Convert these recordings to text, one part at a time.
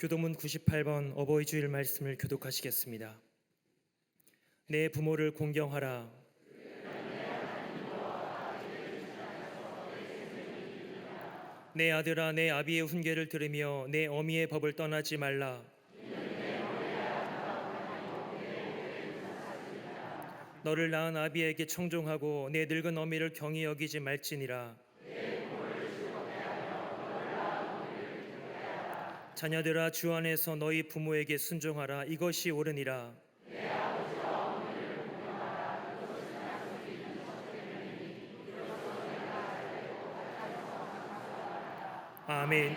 교도문 98번 어버이 주일 말씀을 교독하시겠습니다. 내 부모를 공경하라. 내 아들아, 내 아비의 훈계를 들으며 내 어미의 법을 떠나지 말라. 너를 낳은 아비에게 청종하고 내 늙은 어미를 경히 여기지 말지니라. 자녀들아, 주 안에서 너희 부모에게 순종하라. 이것이 옳으니라. 아멘.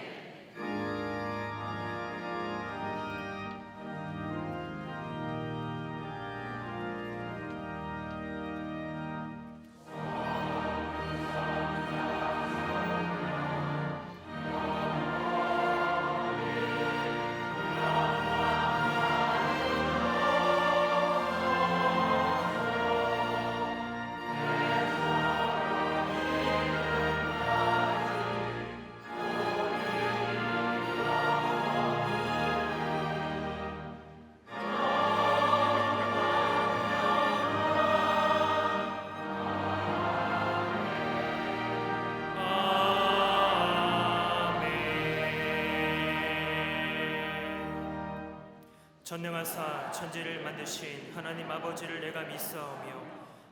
전능하사 천지를 만드신 하나님 아버지를 내가 믿사오며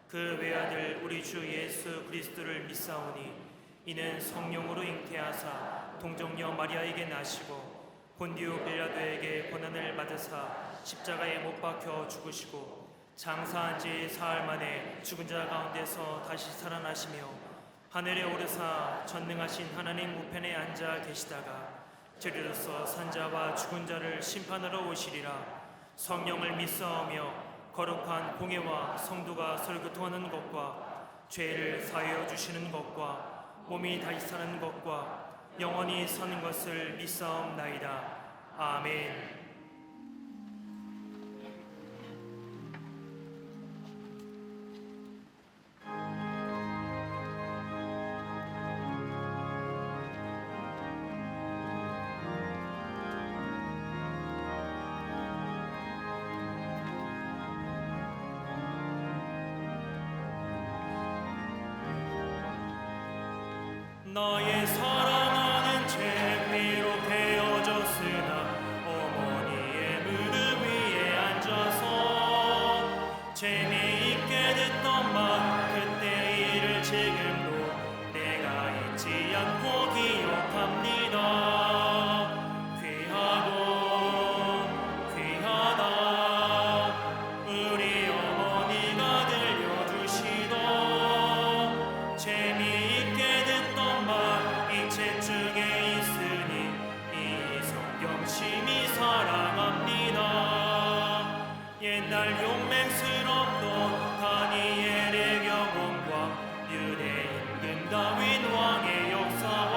그 외아들 우리 주 예수 그리스도를 믿사오니 이는 성령으로 잉태하사 동정녀 마리아에게 나시고 본디오 빌라도에게 고난을 받으사 십자가에 못 박혀 죽으시고 장사한 지 사흘 만에 죽은 자 가운데서 다시 살아나시며 하늘에 오르사 전능하신 하나님 우편에 앉아 계시다가 저리로서 산자와 죽은 자를 심판하러 오시리라. 성령을 믿사오며 거룩한 공예와 성도가 설교통하는 것과 죄를 사하여 주시는 것과 몸이 다시 사는 것과 영원히 사는 것을 믿사옵나이다. 아멘. 나의 사랑하는 재미로 베어졌으나 어머니의 무릎 위에 앉아서 재미있게 듣던 말 그때 일을 지금도 내가 잊지 않고 기억합니다. 귀하고 귀하다 우리 어머니가 들려주시던 재미있게 듣던 이 책 중에 있으니 이 성경 심히 사랑합니다. 옛날 용맹스럽던 다니엘의 경험과 유대인 임금 다윗 왕의 역사와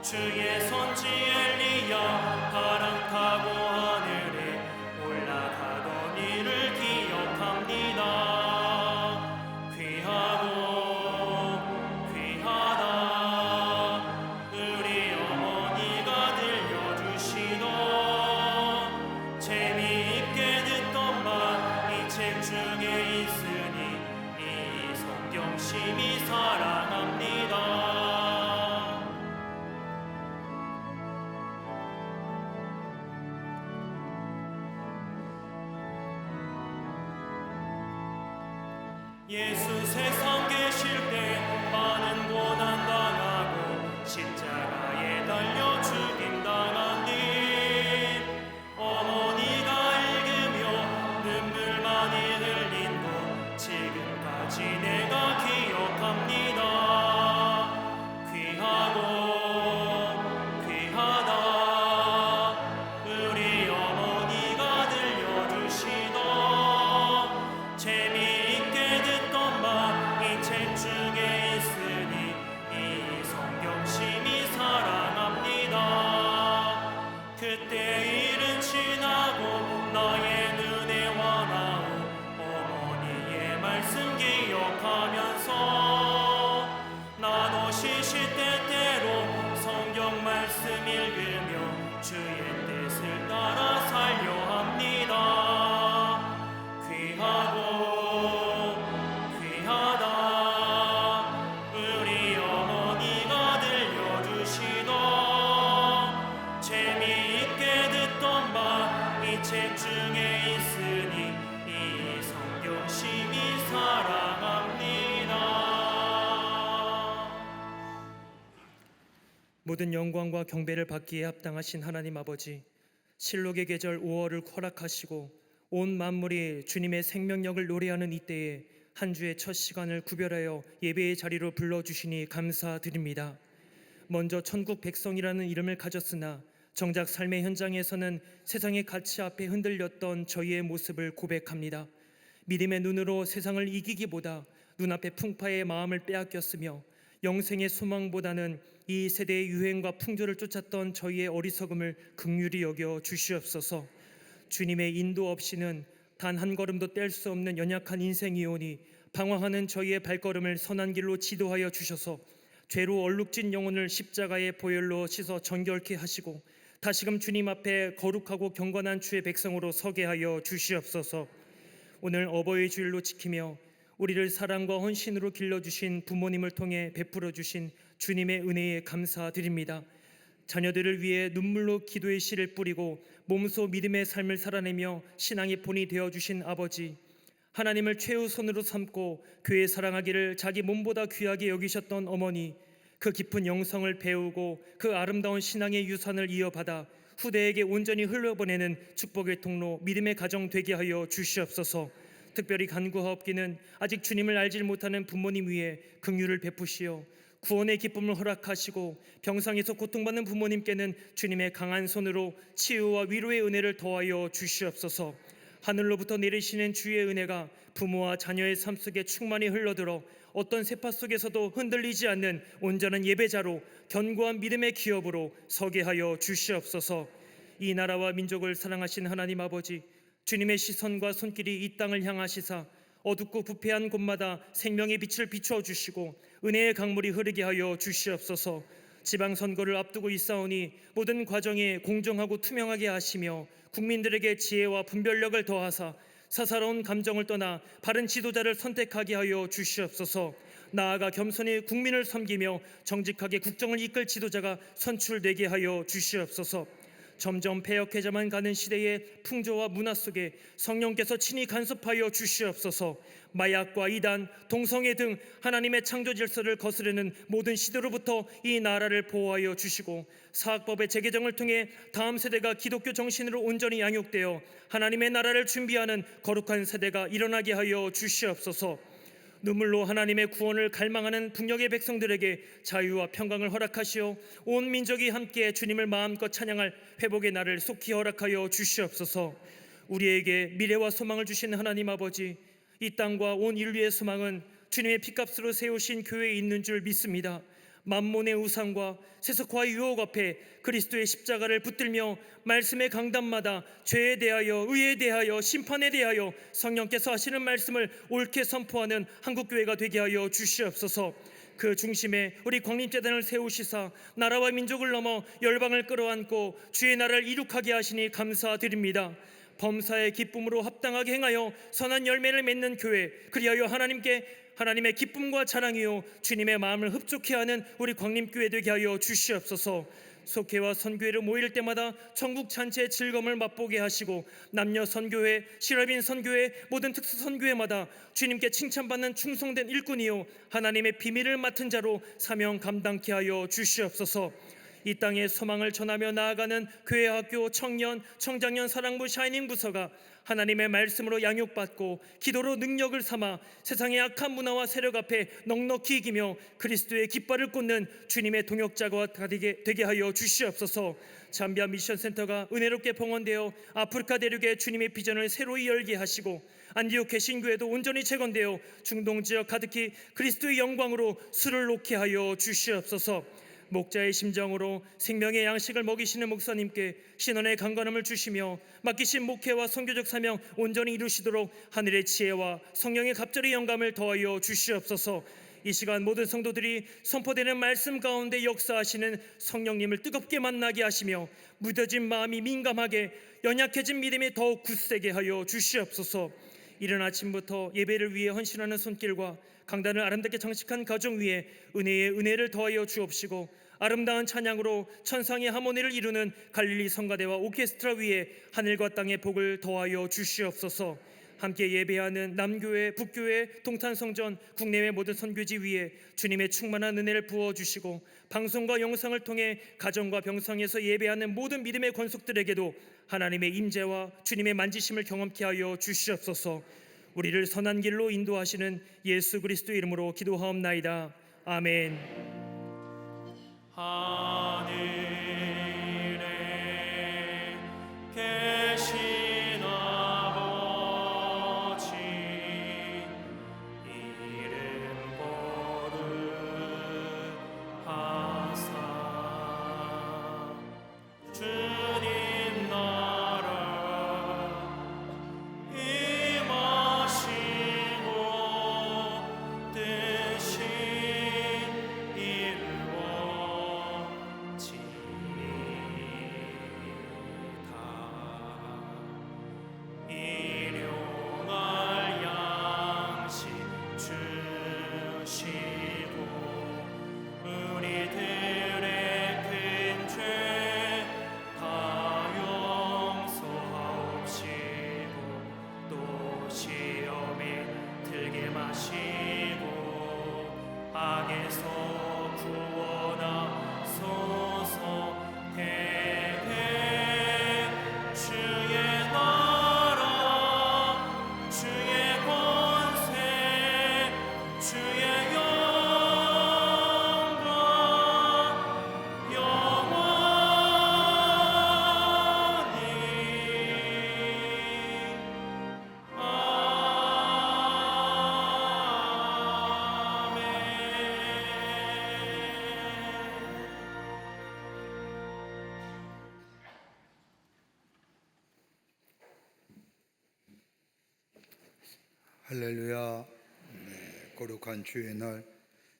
주의 선지 엘리야 바람 타고 하늘에 올라가던 일을 기억합니다. 귀하고 귀하다 우리 어머니가 책 중에 있으니 이 성경 심히 사랑합니다. 예수 세상 계실 때 많은 고난 당하고 십자가에 달려 죽임 당한 님, 어머니가 읽으며 눈물 많이 흘린 것 지금까지 내가 기억합니다. 귀하고 귀하다 우리 어머니가 들려주시던 재미있게 듣던 말 이 책 중에 있으니 이 성경 심히 사랑합니다. 그때 일은 지나고 나의 눈에 와나오 어머니의 말씀 기억하면서 나도 시시때때로 성경 말씀 읽으며 주의 뜻을 따라 살려 합니다. 귀하고 귀하다 우리 어머니가 들려주시던 재미있게 듣던 말 이 책 중에 있으니 이 성경 심히 사랑합니다. 모든 영광과 경배를 받기에 합당하신 하나님 아버지, 실록의 계절 5월을 허락하시고 온 만물이 주님의 생명력을 노래하는 이때에 한 주의 첫 시간을 구별하여 예배의 자리로 불러주시니 감사드립니다. 먼저 천국 백성이라는 이름을 가졌으나 정작 삶의 현장에서는 세상의 가치 앞에 흔들렸던 저희의 모습을 고백합니다. 믿음의 눈으로 세상을 이기기보다 눈앞의 풍파의 마음을 빼앗겼으며 영생의 소망보다는 이 세대의 유행과 풍조를 쫓았던 저희의 어리석음을 긍휼히 여겨 주시옵소서. 주님의 인도 없이는 단 한 걸음도 뗄 수 없는 연약한 인생이오니 방황하는 저희의 발걸음을 선한 길로 지도하여 주셔서 죄로 얼룩진 영혼을 십자가의 보혈로 씻어 정결케 하시고 다시금 주님 앞에 거룩하고 경건한 주의 백성으로 서게 하여 주시옵소서. 오늘 어버이 주일로 지키며 우리를 사랑과 헌신으로 길러주신 부모님을 통해 베풀어 주신 주님의 은혜에 감사드립니다. 자녀들을 위해 눈물로 기도의 씨를 뿌리고 몸소 믿음의 삶을 살아내며 신앙의 본이 되어주신 아버지, 하나님을 최우선으로 삼고 교회 사랑하기를 자기 몸보다 귀하게 여기셨던 어머니, 그 깊은 영성을 배우고 그 아름다운 신앙의 유산을 이어받아 후대에게 온전히 흘려보내는 축복의 통로 믿음의 가정 되게 하여 주시옵소서. 특별히 간구하옵기는 아직 주님을 알지 못하는 부모님 위에 긍휼을 베푸시어 구원의 기쁨을 허락하시고 병상에서 고통받는 부모님께는 주님의 강한 손으로 치유와 위로의 은혜를 더하여 주시옵소서. 하늘로부터 내리시는 주의 은혜가 부모와 자녀의 삶 속에 충만히 흘러들어 어떤 세파 속에서도 흔들리지 않는 온전한 예배자로 견고한 믿음의 기업으로 서게 하여 주시옵소서. 이 나라와 민족을 사랑하신 하나님 아버지, 주님의 시선과 손길이 이 땅을 향하시사 어둡고 부패한 곳마다 생명의 빛을 비추어 주시고 은혜의 강물이 흐르게 하여 주시옵소서. 지방선거를 앞두고 있사오니 모든 과정에 공정하고 투명하게 하시며 국민들에게 지혜와 분별력을 더하사 사사로운 감정을 떠나 바른 지도자를 선택하게 하여 주시옵소서. 나아가 겸손히 국민을 섬기며 정직하게 국정을 이끌 지도자가 선출되게 하여 주시옵소서. 점점 폐역해져만 가는 시대의 풍조와 문화 속에 성령께서 친히 간섭하여 주시옵소서. 마약과 이단, 동성애 등 하나님의 창조 질서를 거스르는 모든 시대로부터 이 나라를 보호하여 주시고 사학법의 재개정을 통해 다음 세대가 기독교 정신으로 온전히 양육되어 하나님의 나라를 준비하는 거룩한 세대가 일어나게 하여 주시옵소서. 눈물로 하나님의 구원을 갈망하는 북녘의 백성들에게 자유와 평강을 허락하시어 온 민족이 함께 주님을 마음껏 찬양할 회복의 날을 속히 허락하여 주시옵소서. 우리에게 미래와 소망을 주신 하나님 아버지, 이 땅과 온 인류의 소망은 주님의 피값으로 세우신 교회에 있는 줄 믿습니다. 만몬의 우상과 세속화의 유혹 앞에 그리스도의 십자가를 붙들며 말씀의 강단마다 죄에 대하여, 의에 대하여, 심판에 대하여 성령께서 하시는 말씀을 옳게 선포하는 한국교회가 되게 하여 주시옵소서. 그 중심에 우리 광림재단을 세우시사 나라와 민족을 넘어 열방을 끌어안고 주의 나라를 이룩하게 하시니 감사드립니다. 범사의 기쁨으로 합당하게 행하여 선한 열매를 맺는 교회, 그리하여 하나님의 기쁨과 자랑이요 주님의 마음을 흡족해 하는 우리 광림교회 되게 하여 주시옵소서. 속회와 선교회를 모일 때마다 전국 잔치의 즐거움을 맛보게 하시고 남녀 선교회, 실업인 선교회, 모든 특수 선교회마다 주님께 칭찬받는 충성된 일꾼이요 하나님의 비밀을 맡은 자로 사명 감당케 하여 주시옵소서. 이 땅에 소망을 전하며 나아가는 교회, 학교, 청년, 청장년 사랑부 샤이닝 부서가 하나님의 말씀으로 양육받고 기도로 능력을 삼아 세상의 악한 문화와 세력 앞에 넉넉히 이기며 그리스도의 깃발을 꽂는 주님의 동역자가 되게 하여 주시옵소서. 잠비아 미션센터가 은혜롭게 봉헌되어 아프리카 대륙에 주님의 비전을 새로이 열게 하시고 안디옥 신교회도 온전히 재건되어 중동 지역 가득히 그리스도의 영광으로 수를 놓게 하여 주시옵소서. 목자의 심정으로 생명의 양식을 먹이시는 목사님께 신원의 강건함을 주시며 맡기신 목회와 선교적 사명 온전히 이루시도록 하늘의 지혜와 성령의 갑절의 영감을 더하여 주시옵소서. 이 시간 모든 성도들이 선포되는 말씀 가운데 역사하시는 성령님을 뜨겁게 만나게 하시며 무뎌진 마음이 민감하게, 연약해진 믿음이 더욱 굳세게 하여 주시옵소서. 이른 아침부터 예배를 위해 헌신하는 손길과 강단을 아름답게 장식한 가정 위에 은혜의 은혜를 더하여 주옵시고 아름다운 찬양으로 천상의 하모니를 이루는 갈릴리 성가대와 오케스트라 위에 하늘과 땅의 복을 더하여 주시옵소서. 함께 예배하는 남교회, 북교회, 동탄성전, 국내외 모든 선교지 위에 주님의 충만한 은혜를 부어주시고 방송과 영상을 통해 가정과 병상에서 예배하는 모든 믿음의 권속들에게도 하나님의 임재와 주님의 만지심을 경험케 하여 주시옵소서. 우리를 선한 길로 인도하시는 예수 그리스도 이름으로 기도하옵나이다. 아멘. 하늘에 계신 아버지 이름 거룩하사 주님 나라 임하시고 뜻이 일용할 양식 주시고 우리들의 큰 죄 다 용서하옵시고 또 시험에 들게 마시고 악에서 구원하소서. 대개 주의 나라 주의 권세 주의 영광 영원히 할렐루야. 거룩한 주의 날,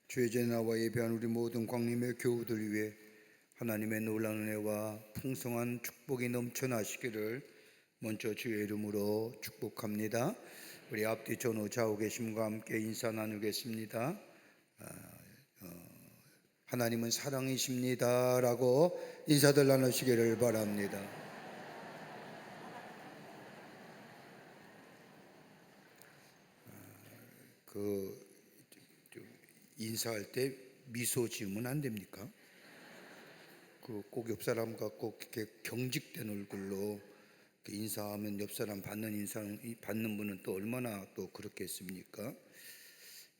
주의 제나와 예배한 우리 모든 광림의 교우들 위해 하나님의 놀라운 은혜와 풍성한 축복이 넘쳐나시기를 먼저 주의 이름으로 축복합니다. 우리 앞뒤 전후 좌우 계심과 함께 인사 나누겠습니다. 하나님은 사랑이십니다 라고 인사들 나누시기를 바랍니다. 인사할 때 미소 지으면 안 됩니까? 꼭 옆 사람 갖고 이렇게 경직된 얼굴로 인사하면 옆 사람 받는 분은 또 얼마나 또 그렇겠습니까?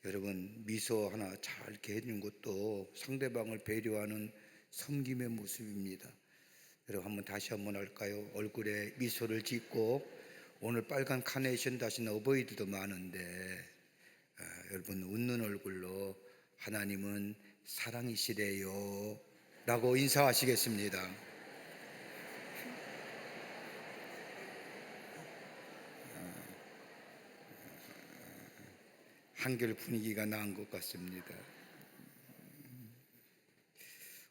여러분, 미소 하나 잘 이렇게 해주는 것도 상대방을 배려하는 섬김의 모습입니다. 여러분, 다시 한번 할까요? 얼굴에 미소를 짓고, 오늘 빨간 카네이션 다신 어버이들도 많은데 여러분, 웃는 얼굴로 하나님은 사랑이시래요 라고 인사하시겠습니다. 한결 분위기가 나은 것 같습니다.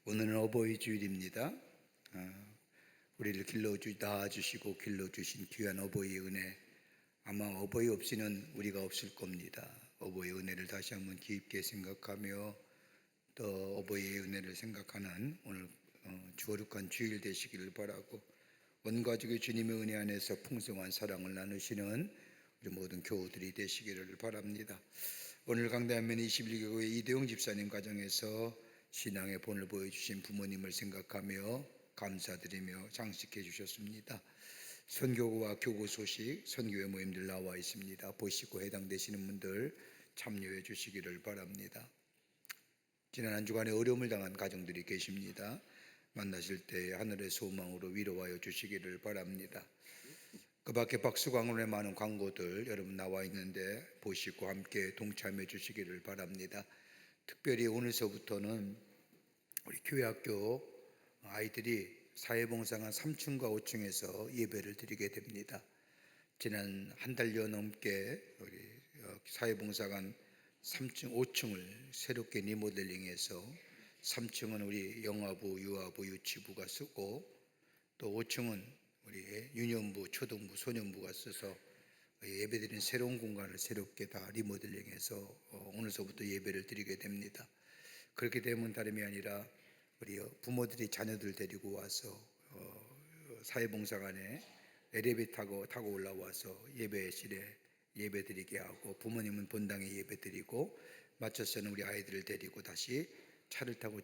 오늘은 어버이 주일입니다. 우리를 낳아주시고 길러주신 귀한 어버이의 은혜, 아마 어버이 없이는 우리가 없을 겁니다. 어버이의 은혜를 다시 한번 깊게 생각하며 또 어버이의 은혜를 생각하는 오늘 주거룩한 주일 되시기를 바라고, 온 가족이 주님의 은혜 안에서 풍성한 사랑을 나누시는 우리 모든 교우들이 되시기를 바랍니다. 오늘 강대한면 21교회 이대용 집사님 가정에서 신앙의 본을 보여주신 부모님을 생각하며 감사드리며 장식해 주셨습니다. 선교와 교구 소식, 선교회 모임들 나와 있습니다. 보시고 해당되시는 분들 참여해 주시기를 바랍니다. 지난 한 주간에 어려움을 당한 가정들이 계십니다. 만나실 때 하늘의 소망으로 위로하여 주시기를 바랍니다. 그 밖에 박수광론의 많은 광고들 여러분 나와 있는데 보시고 함께 동참해 주시기를 바랍니다. 특별히 오늘서부터는 우리 교회학교 아이들이 사회봉사관 3층과 5층에서 예배를 드리게 됩니다. 지난 한 달여 넘게 우리 사회봉사관 3층, 5층을 새롭게 리모델링해서 3층은 우리 영화부, 유아부, 유치부가 쓰고 또 5층은 우리 유년부, 초등부, 소년부가 써서 예배드리는 새로운 공간을 새롭게 다 리모델링해서 오늘서부터 예배를 드리게 됩니다. 그렇게 되면 다름이 아니라 우리 부모들이 자녀들 데리고 와서 사회봉사관에 엘리베이터 타고 올라와서 예배실에 예배드리게 하고, 부모님은 본당에 예배드리고, 마쳐서는 우리 아이들을 데리고 다시 차를 타고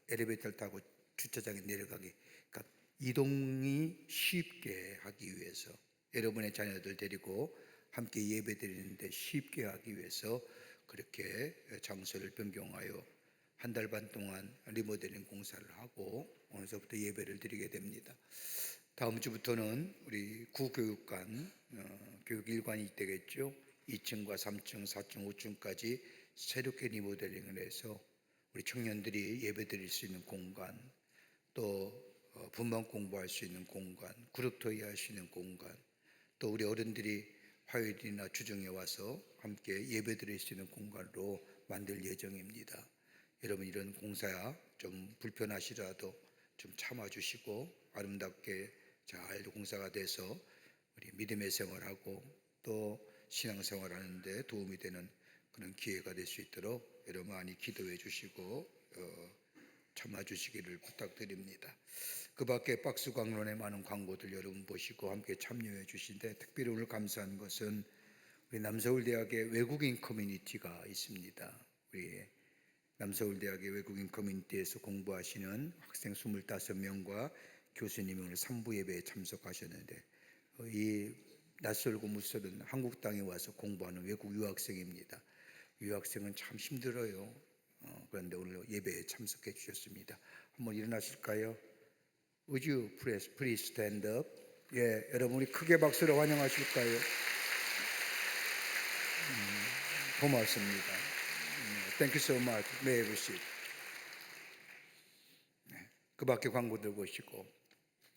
엘리베이터를 타고 주차장에 내려가게, 그러니까 이동이 쉽게 하기 위해서, 여러분의 자녀들 데리고 함께 예배드리는데 쉽게 하기 위해서 그렇게 장소를 변경하여 한 달 반 동안 리모델링 공사를 하고 오늘서부터 예배를 드리게 됩니다. 다음 주부터는 우리 구교육관, 교육일관이 되겠죠. 2층과 3층, 4층, 5층까지 새롭게 리모델링을 해서 우리 청년들이 예배 드릴 수 있는 공간, 또 분반 공부할 수 있는 공간, 그룹 토의 할 수 있는 공간, 또 우리 어른들이 화요일이나 주중에 와서 함께 예배 드릴 수 있는 공간으로 만들 예정입니다. 여러분, 이런 공사야 좀 불편하시더라도 좀 참아주시고 아름답게 잘 공사가 돼서 우리 믿음의 생활하고 또 신앙생활하는데 도움이 되는 그런 기회가 될 수 있도록 여러분 많이 기도해 주시고 참아주시기를 부탁드립니다. 그 밖에 박스 광론의 많은 광고들 여러분 보시고 함께 참여해 주신데, 특별히 오늘 감사한 것은 우리 남서울대학의 외국인 커뮤니티가 있습니다. 우리 남서울대학의 외국인 커뮤니티에서 공부하시는 학생 25명과 교수님이 오늘 3부 예배에 참석하셨는데, 이 낯설고 무설은 한국 땅에 와서 공부하는 외국 유학생입니다. 유학생은 참 힘들어요. 그런데 오늘 예배에 참석해 주셨습니다. 한번 일어나실까요? Would you please stand up? 예, 여러분 우리 크게 박수로 환영하실까요? 고맙습니다. Thank you so much. May I have a seat? 그 밖에 광고들 보시고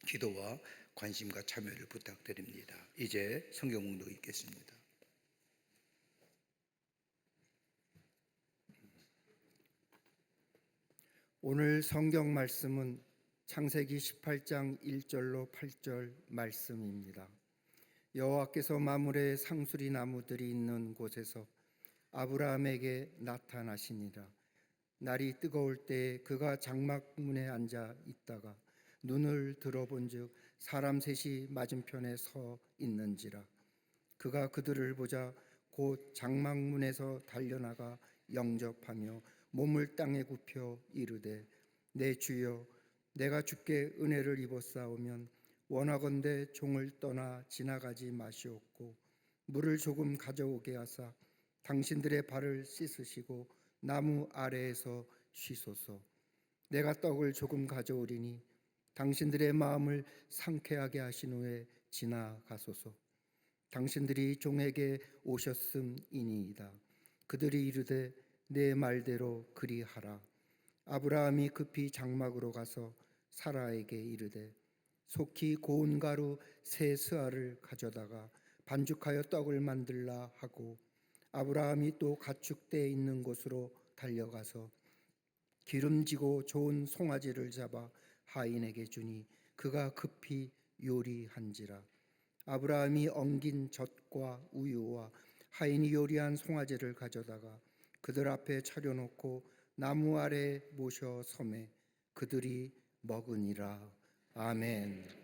기도와 관심과 참여를 부탁드립니다. 이제 성경 봉독 읽겠습니다. 오늘 성경 말씀은 창세기 18장 1절로 8절 말씀입니다. 여호와께서 마므레 상수리 나무들이 있는 곳에서 아브라함에게 나타나시니라. 날이 뜨거울 때에 그가 장막문에 앉아 있다가 눈을 들어본즉 사람 셋이 맞은편에 서 있는지라. 그가 그들을 보자 곧 장막문에서 달려나가 영접하며 몸을 땅에 굽혀 이르되, 내 주여, 내가 주께 은혜를 입었사오면 원하건대 종을 떠나 지나가지 마시옵고 물을 조금 가져오게 하사 당신들의 발을 씻으시고 나무 아래에서 쉬소서. 내가 떡을 조금 가져오리니 당신들의 마음을 상쾌하게 하신 후에 지나가소서. 당신들이 종에게 오셨음이니이다. 그들이 이르되 내 말대로 그리하라. 아브라함이 급히 장막으로 가서 사라에게 이르되 속히 고운 가루 세 스아를 가져다가 반죽하여 떡을 만들라 하고, 아브라함이 또 가축대 있는 곳으로 달려가서 기름지고 좋은 송아지를 잡아 하인에게 주니 그가 급히 요리한지라. 아브라함이 엉긴 젖과 우유와 하인이 요리한 송아지를 가져다가 그들 앞에 차려놓고 나무 아래 모셔 섬에 그들이 먹으니라. 아멘.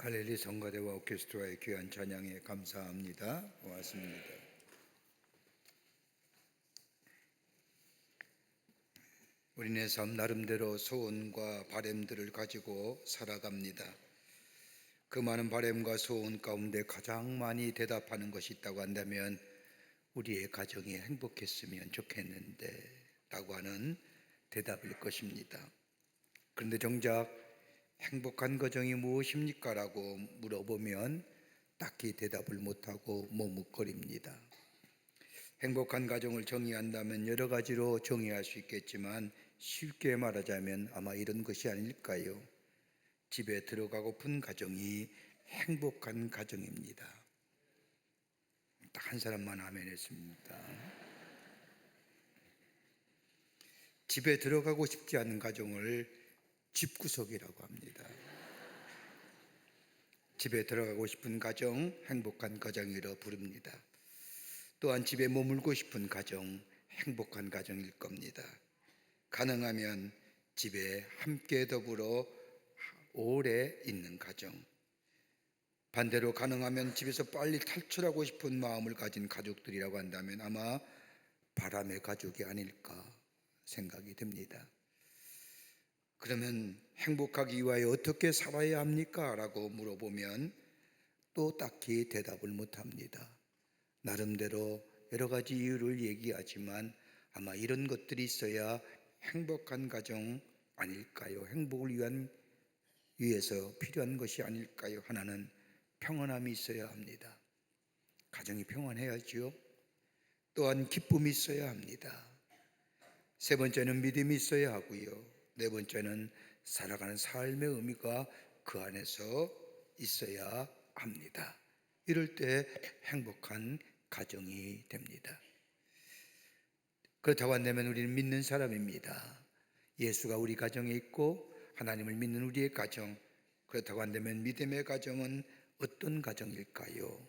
갈릴리 성가대와 오케스트라의 귀한 찬양에 감사합니다. 고맙습니다. 우리네 삶 나름대로 소원과 바램들을 가지고 살아갑니다. 그 많은 바램과 소원 가운데 가장 많이 대답하는 것이 있다고 한다면 우리의 가정이 행복했으면 좋겠는데 라고 하는 대답일 것입니다. 그런데 정작 행복한 가정이 무엇입니까? 라고 물어보면 딱히 대답을 못하고 머뭇거립니다. 행복한 가정을 정의한다면 여러 가지로 정의할 수 있겠지만 쉽게 말하자면 아마 이런 것이 아닐까요? 집에 들어가고픈 가정이 행복한 가정입니다. 딱 한 사람만 아멘 했습니다. 집에 들어가고 싶지 않은 가정을 집구석이라고 합니다. 집에 들어가고 싶은 가정, 행복한 가정이라 부릅니다. 또한 집에 머물고 싶은 가정, 행복한 가정일 겁니다. 가능하면 집에 함께 더불어 오래 있는 가정, 반대로 가능하면 집에서 빨리 탈출하고 싶은 마음을 가진 가족들이라고 한다면 아마 바람의 가족이 아닐까 생각이 듭니다. 그러면 행복하기 위하여 어떻게 살아야 합니까? 라고 물어보면 또 딱히 대답을 못합니다. 나름대로 여러 가지 이유를 얘기하지만 아마 이런 것들이 있어야 행복한 가정 아닐까요? 행복을 위해서 필요한 것이 아닐까요? 하나는 평안함이 있어야 합니다. 가정이 평안해야지요. 또한 기쁨이 있어야 합니다. 세 번째는 믿음이 있어야 하고요. 네 번째는 살아가는 삶의 의미가 그 안에서 있어야 합니다. 이럴 때 행복한 가정이 됩니다. 그렇다고 한다면 우리는 믿는 사람입니다. 예수가 우리 가정에 있고 하나님을 믿는 우리의 가정, 그렇다고 한다면 믿음의 가정은 어떤 가정일까요?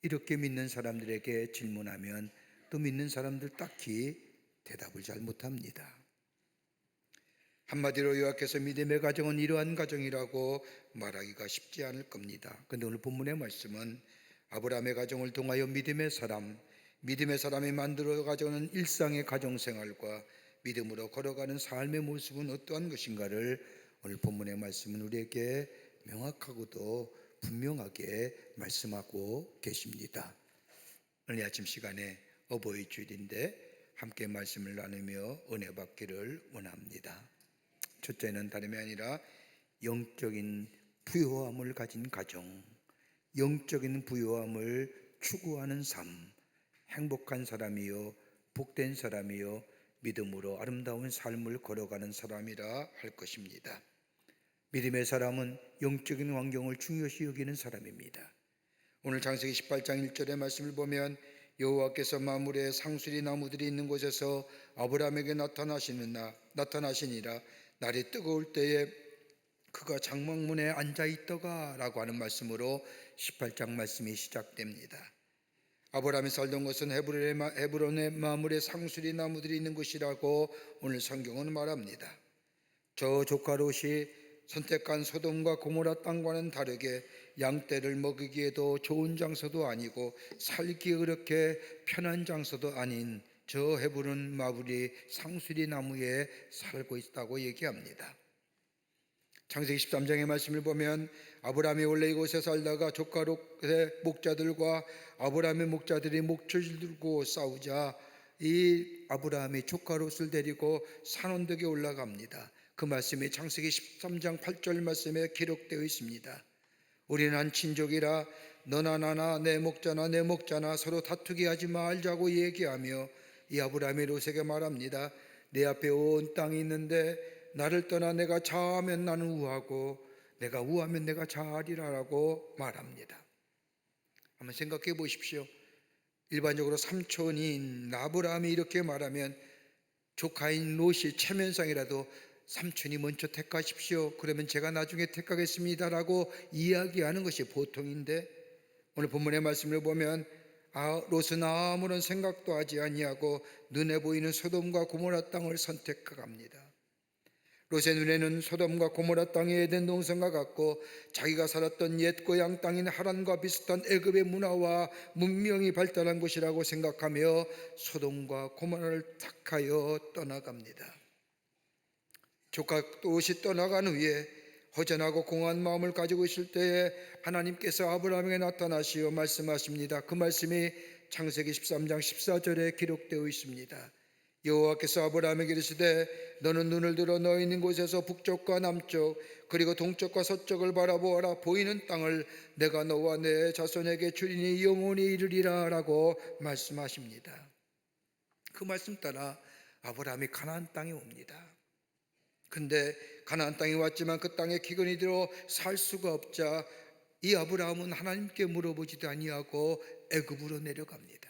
이렇게 믿는 사람들에게 질문하면 또 믿는 사람들 딱히 대답을 잘 못합니다. 한마디로 요약해서 믿음의 가정은 이러한 가정이라고 말하기가 쉽지 않을 겁니다. 그런데 오늘 본문의 말씀은 아브라함의 가정을 통하여 믿음의 사람이 만들어 가져오는 일상의 가정생활과 믿음으로 걸어가는 삶의 모습은 어떠한 것인가를 오늘 본문의 말씀은 우리에게 명확하고도 분명하게 말씀하고 계십니다. 오늘 아침 시간에 어버이 주일인데 함께 말씀을 나누며 은혜 받기를 원합니다. 첫째는 다름이 아니라 영적인 부요함을 가진 가정, 영적인 부요함을 추구하는 삶, 행복한 사람이요 복된 사람이요 믿음으로 아름다운 삶을 걸어가는 사람이라 할 것입니다. 믿음의 사람은 영적인 환경을 중요시 여기는 사람입니다. 오늘 창세기 18장 1절의 말씀을 보면 여호와께서 만물에 상수리 나무들이 있는 곳에서 아브라함에게 나타나시니라. 날이 뜨거울 때에 그가 장막문에 앉아 있더가 라고 하는 말씀으로 18장 말씀이 시작됩니다. 아브라함이 살던 곳은 헤브론의 마물에 상수리 나무들이 있는 곳이라고 오늘 성경은 말합니다. 저 조카 롯이 선택한 소돔과 고모라 땅과는 다르게 양떼를 먹이기에도 좋은 장소도 아니고 살기 그렇게 편한 장소도 아닌 저 헤브론 마물이 상수리 나무에 살고 있다고 얘기합니다. 창세기 13장의 말씀을 보면 아브라함이 원래 이곳에 살다가 조카 롯의 목자들과 아브라함의 목자들이 목줄 들고 싸우자 이 아브라함이 조카 롯을 데리고 산 언덕에 올라갑니다. 그 말씀이 창세기 13장 8절 말씀에 기록되어 있습니다. 우리는 한 친족이라 너나 나나 내 목자나 내 목자나 서로 다투게 하지 말자고 얘기하며 이 아브라함이 롯에게 말합니다. 내 앞에 온 땅이 있는데 나를 떠나 내가 좌하면 나는 우하고 내가 우하면 내가 좌하리라라고 말합니다. 한번 생각해 보십시오. 일반적으로 삼촌인 아브라함이 이렇게 말하면 조카인 롯이 체면상이라도 삼촌이 먼저 택하십시오. 그러면 제가 나중에 택하겠습니다라고 이야기하는 것이 보통인데 오늘 본문의 말씀을 보면 롯은 아무런 생각도 하지 아니하고 눈에 보이는 소돔과 고모라 땅을 선택합니다. 롯의 눈에는 소돔과 고모라 땅이 에덴 동산과 같고 자기가 살았던 옛 고향 땅인 하란과 비슷한 애굽의 문화와 문명이 발달한 곳이라고 생각하며 소돔과 고모라를 택하여 떠나갑니다. 조카 롯이 떠나간 후에 허전하고 공허한 마음을 가지고 있을 때에 하나님께서 아브라함에게 나타나시어 말씀하십니다. 그 말씀이 창세기 13장 14절에 기록되어 있습니다. 여호와께서 아브라함에게 이르시되 너는 눈을 들어 너 있는 곳에서 북쪽과 남쪽 그리고 동쪽과 서쪽을 바라보아라. 보이는 땅을 내가 너와 내 자손에게 주리니 영원히 이르리라 라고 말씀하십니다. 그 말씀 따라 아브라함이 가나안 땅에 옵니다. 근데 가나안 땅에 왔지만 그 땅에 기근이 들어 살 수가 없자 이 아브라함은 하나님께 물어보지도 아니하고 애굽으로 내려갑니다.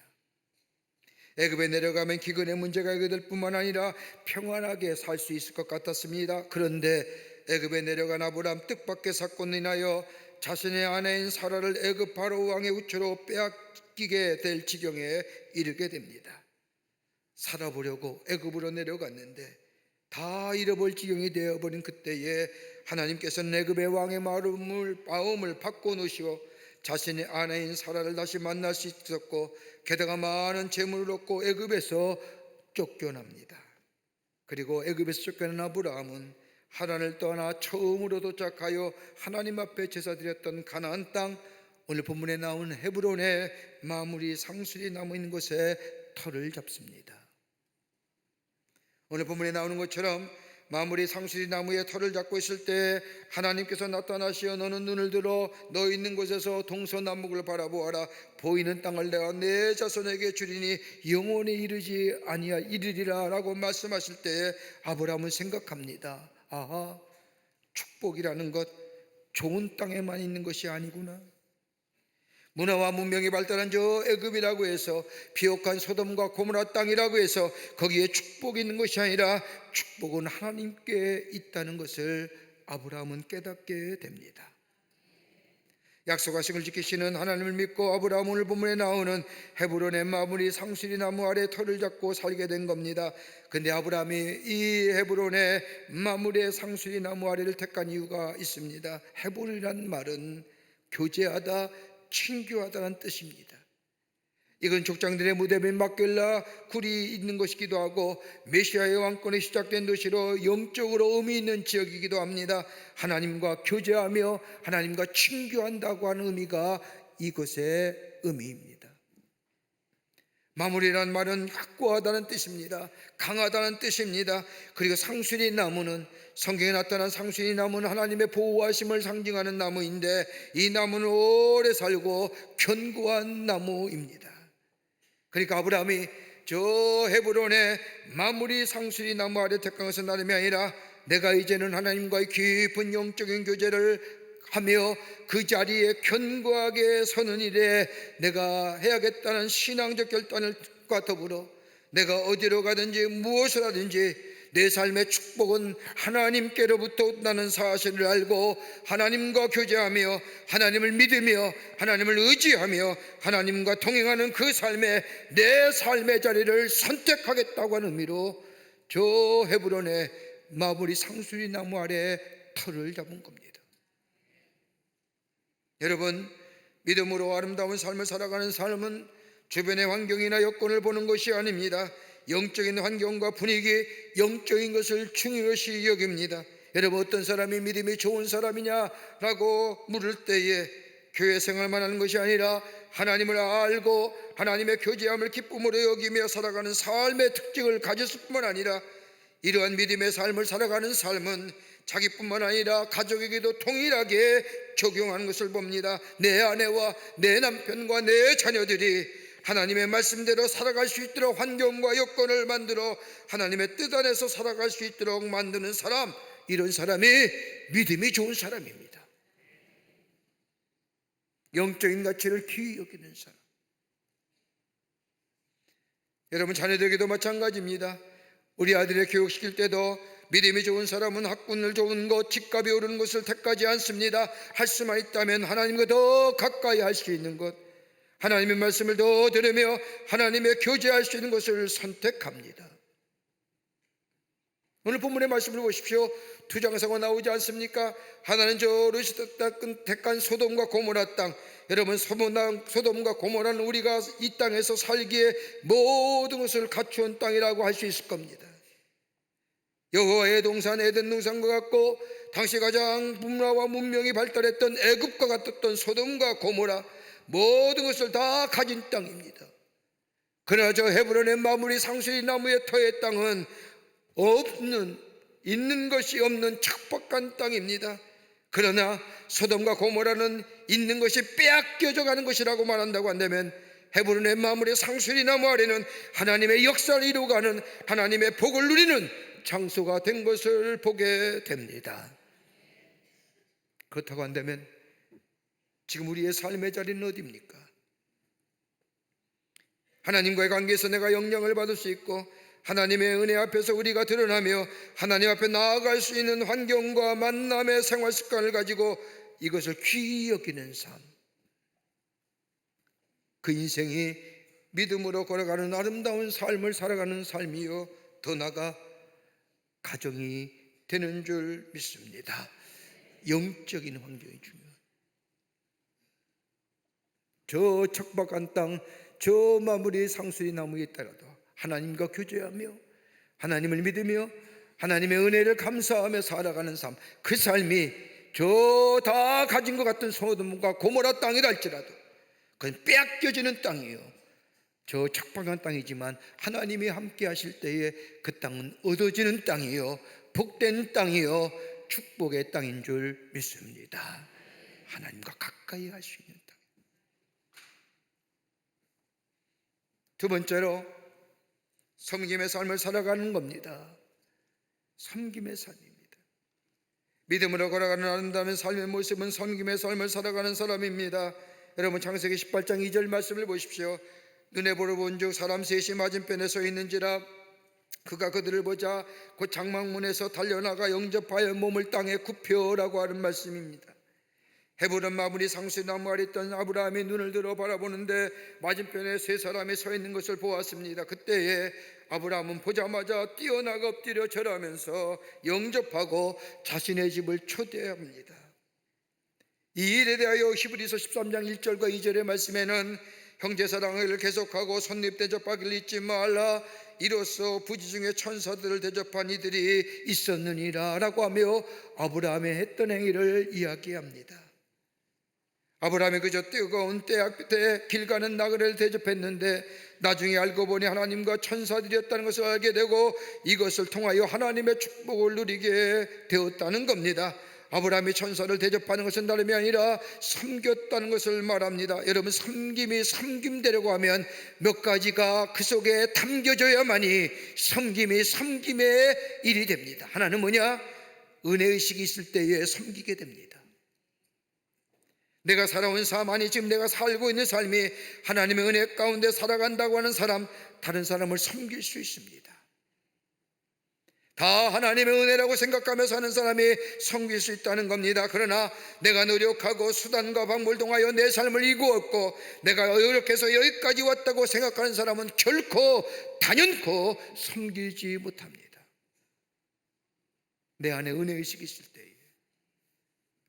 애굽에 내려가면 기근의 문제가 해결될 뿐만 아니라 평안하게 살 수 있을 것 같았습니다. 그런데 애굽에 내려간 아브라함 뜻밖의 사건으로 인하여 자신의 아내인 사라를 애굽 바로 왕의 우처로 빼앗기게 될 지경에 이르게 됩니다. 살아보려고 애굽으로 내려갔는데 다 잃어버릴 지경이 되어버린 그때에 하나님께서는 애굽의 왕의 마음을 바꿔놓으시고 자신의 아내인 사라를 다시 만날 수 있었고 게다가 많은 재물을 얻고 애굽에서 쫓겨납니다. 그리고 애굽에서 쫓겨난 아브라함은 하란을 떠나 처음으로 도착하여 하나님 앞에 제사드렸던 가나안 땅, 오늘 본문에 나온 헤브론의 마무리 상술이 남아있는 곳에 터를 잡습니다. 오늘 본문에 나오는 것처럼 마무리 상수리 나무에 털을 잡고 있을 때 하나님께서 나타나시어 너는 눈을 들어 너 있는 곳에서 동서남북을 바라보아라. 보이는 땅을 내가 내 자손에게 주리니 영원히 이르리라 라고 말씀하실 때에 아브라함은 생각합니다. 아하, 축복이라는 것 좋은 땅에만 있는 것이 아니구나. 문화와 문명이 발달한 저 애굽이라고 해서 비옥한 소돔과 고모라 땅이라고 해서 거기에 축복이 있는 것이 아니라 축복은 하나님께 있다는 것을 아브라함은 깨닫게 됩니다. 약속하신 걸 지키시는 하나님을 믿고 아브라함은 오늘 본문에 나오는 헤브론의 마무리 상수리 나무 아래 터를 잡고 살게 된 겁니다. 근데 아브라함이 이 헤브론의 마무리의 상수리 나무 아래를 택한 이유가 있습니다. 헤브론이란 말은 교제하다, 친교하다는 뜻입니다. 이건 족장들의 무대인 막겔라 굴이 있는 것이기도 하고 메시아의 왕권이 시작된 도시로 영적으로 의미 있는 지역이기도 합니다. 하나님과 교제하며 하나님과 친교한다고 하는 의미가 이것의 의미입니다. 마무리란 말은 확고하다는 뜻입니다. 강하다는 뜻입니다. 그리고 상수리 나무는 성경에 나타난 상수리 나무는 하나님의 보호하심을 상징하는 나무인데 이 나무는 오래 살고 견고한 나무입니다. 그러니까 아브라함이 저 헤브론의 마무리 상수리 나무 아래 택한 것은 다름이 아니라 내가 이제는 하나님과의 깊은 영적인 교제를 하며 그 자리에 견고하게 서는 일에 내가 해야겠다는 신앙적 결단과 더불어 내가 어디로 가든지 무엇을 하든지 내 삶의 축복은 하나님께로부터 온다는 사실을 알고 하나님과 교제하며 하나님을 믿으며 하나님을 의지하며 하나님과 동행하는 그 삶에 내 삶의 자리를 선택하겠다고 하는 의미로 저 헤브론의 마무리 상수리 나무 아래 터를 잡은 겁니다. 여러분, 믿음으로 아름다운 삶을 살아가는 삶은 주변의 환경이나 여건을 보는 것이 아닙니다. 영적인 환경과 분위기, 영적인 것을 중요시 여깁니다. 여러분, 어떤 사람이 믿음이 좋은 사람이냐라고 물을 때에 교회 생활만 하는 것이 아니라 하나님을 알고 하나님의 교제함을 기쁨으로 여기며 살아가는 삶의 특징을 가졌을 뿐만 아니라 이러한 믿음의 삶을 살아가는 삶은 자기뿐만 아니라 가족에게도 동일하게 적용하는 것을 봅니다. 내 아내와 내 남편과 내 자녀들이 하나님의 말씀대로 살아갈 수 있도록 환경과 여건을 만들어 하나님의 뜻 안에서 살아갈 수 있도록 만드는 사람, 이런 사람이 믿음이 좋은 사람입니다. 영적인 가치를 귀히 여기는 사람. 여러분, 자녀들에게도 마찬가지입니다. 우리 아들을 교육시킬 때도 믿음이 좋은 사람은 학군을 좋은 것, 집값이 오르는 것을 택하지 않습니다. 할 수만 있다면 하나님과 더 가까이 할 수 있는 것, 하나님의 말씀을 더 들으며 하나님의 교제할 수 있는 것을 선택합니다. 오늘 본문의 말씀을 보십시오. 두 장사가 나오지 않습니까? 하나는 저 롯이 택한 소돔과 고모라 땅. 여러분, 소돔과 고모라는 우리가 이 땅에서 살기에 모든 것을 갖추은 땅이라고 할 수 있을 겁니다. 여호와의 동산 에덴 동산과 같고 당시 가장 문화와 문명이 발달했던 애굽과 같았던 소돔과 고모라 모든 것을 다 가진 땅입니다. 그러나 저 헤브론의 마무리 상수리 나무의 터의 땅은 있는 것이 없는 척박한 땅입니다. 그러나 소돔과 고모라는 있는 것이 빼앗겨져 가는 것이라고 말한다고 한다면 헤브론의 마무리 상수리 나무 아래는 하나님의 역사를 이루어가는 하나님의 복을 누리는 장소가 된 것을 보게 됩니다. 그렇다고 한다면 지금 우리의 삶의 자리는 어디입니까? 하나님과의 관계에서 내가 영향을 받을 수 있고 하나님의 은혜 앞에서 우리가 드러나며 하나님 앞에 나아갈 수 있는 환경과 만남의 생활 습관을 가지고 이것을 귀히 여기는 삶, 그 인생이 믿음으로 걸어가는 아름다운 삶을 살아가는 삶이요, 더 나아가 가정이 되는 줄 믿습니다. 영적인 환경이 중요해요. 저 척박한 땅, 저 마무리 상수리 나무에 따라도 하나님과 교제하며 하나님을 믿으며 하나님의 은혜를 감사하며 살아가는 삶, 그 삶이 저 다 가진 것 같은 소돔과 고모라 땅이라 할지라도 그건 빼앗겨지는 땅이에요. 저 척박한 땅이지만 하나님이 함께 하실 때에 그 땅은 얻어지는 땅이요, 복된 땅이요, 축복의 땅인 줄 믿습니다. 하나님과 가까이 할 수 있는 땅. 두 번째로 섬김의 삶을 살아가는 겁니다. 섬김의 삶입니다. 믿음으로 걸어가는 아름다운 삶의 모습은 섬김의 삶을 살아가는 사람입니다. 여러분 창세기 18장 2절 말씀을 보십시오. 눈에 보러 본즉 사람 셋이 맞은편에 서 있는지라 그가 그들을 보자 곧 장막문에서 달려나가 영접하여 몸을 땅에 굽혀라고 하는 말씀입니다. 헤브론 마무리 상수나무 아래 있던 아브라함이 눈을 들어 바라보는데 맞은편에 세 사람이 서 있는 것을 보았습니다. 그때에 아브라함은 보자마자 뛰어나가 엎드려 절하면서 영접하고 자신의 집을 초대합니다. 이 일에 대하여 히브리서 13장 1절과 2절의 말씀에는 형제사랑을 계속하고 손님 대접하기를 잊지 말라, 이로써 부지 중에 천사들을 대접한 이들이 있었느니라 라고 하며 아브라함의 했던 행위를 이야기합니다. 아브라함이 그저 뜨거운 때약 끝에 길 가는 나그네를 대접했는데 나중에 알고 보니 하나님과 천사들이었다는 것을 알게 되고 이것을 통하여 하나님의 축복을 누리게 되었다는 겁니다. 아브라함이 천사를 대접하는 것은 다름이 아니라 섬겼다는 것을 말합니다. 여러분, 섬김이 섬김되려고 하면 몇 가지가 그 속에 담겨져야만이 섬김이 섬김의 일이 됩니다. 하나는 뭐냐? 은혜의식이 있을 때에 섬기게 됩니다. 내가 살아온 삶, 아니 지금 내가 살고 있는 삶이 하나님의 은혜 가운데 살아간다고 하는 사람, 다른 사람을 섬길 수 있습니다. 다 하나님의 은혜라고 생각하며 사는 사람이 섬길 수 있다는 겁니다. 그러나 내가 노력하고 수단과 방법을 통하여 내 삶을 이루었고 내가 노력해서 여기까지 왔다고 생각하는 사람은 결코 단연코 섬기지 못합니다. 내 안에 은혜의식이 있을 때에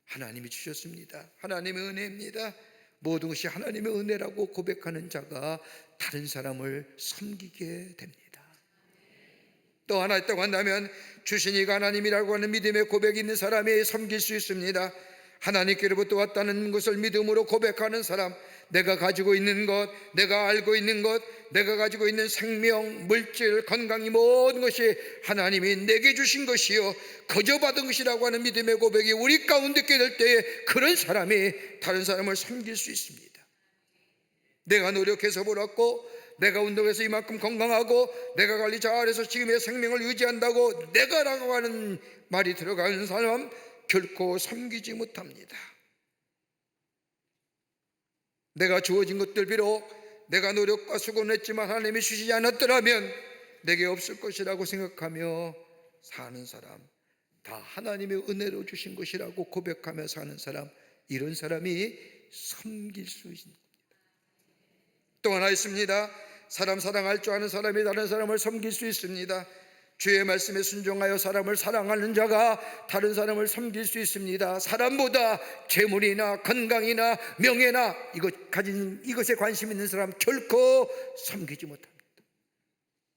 하나님이 주셨습니다. 하나님의 은혜입니다. 모든 것이 하나님의 은혜라고 고백하는 자가 다른 사람을 섬기게 됩니다. 또 하나 있다고 한다면 주신 이가 하나님이라고 하는 믿음의 고백이 있는 사람이 섬길 수 있습니다. 하나님께로부터 왔다는 것을 믿음으로 고백하는 사람, 내가 가지고 있는 것, 내가 알고 있는 것, 내가 가지고 있는 생명, 물질, 건강, 이 모든 것이 하나님이 내게 주신 것이요 거저 받은 것이라고 하는 믿음의 고백이 우리 가운데 있게 될 때에 그런 사람이 다른 사람을 섬길 수 있습니다. 내가 노력해서 벌었고 내가 운동해서 이만큼 건강하고 내가 관리 잘해서 지금의 생명을 유지한다고 내가라고 하는 말이 들어가는 사람 결코 섬기지 못합니다. 내가 주어진 것들 비록 내가 노력과 수고는 했지만 하나님이 주시지 않았더라면 내게 없을 것이라고 생각하며 사는 사람, 다 하나님의 은혜로 주신 것이라고 고백하며 사는 사람, 이런 사람이 섬길 수 있습니다. 또 하나 있습니다. 사람 사랑할 줄 아는 사람이 다른 사람을 섬길 수 있습니다. 주의 말씀에 순종하여 사람을 사랑하는 자가 다른 사람을 섬길 수 있습니다. 사람보다 재물이나 건강이나 명예나 이것에 관심 있는 사람 결코 섬기지 못합니다.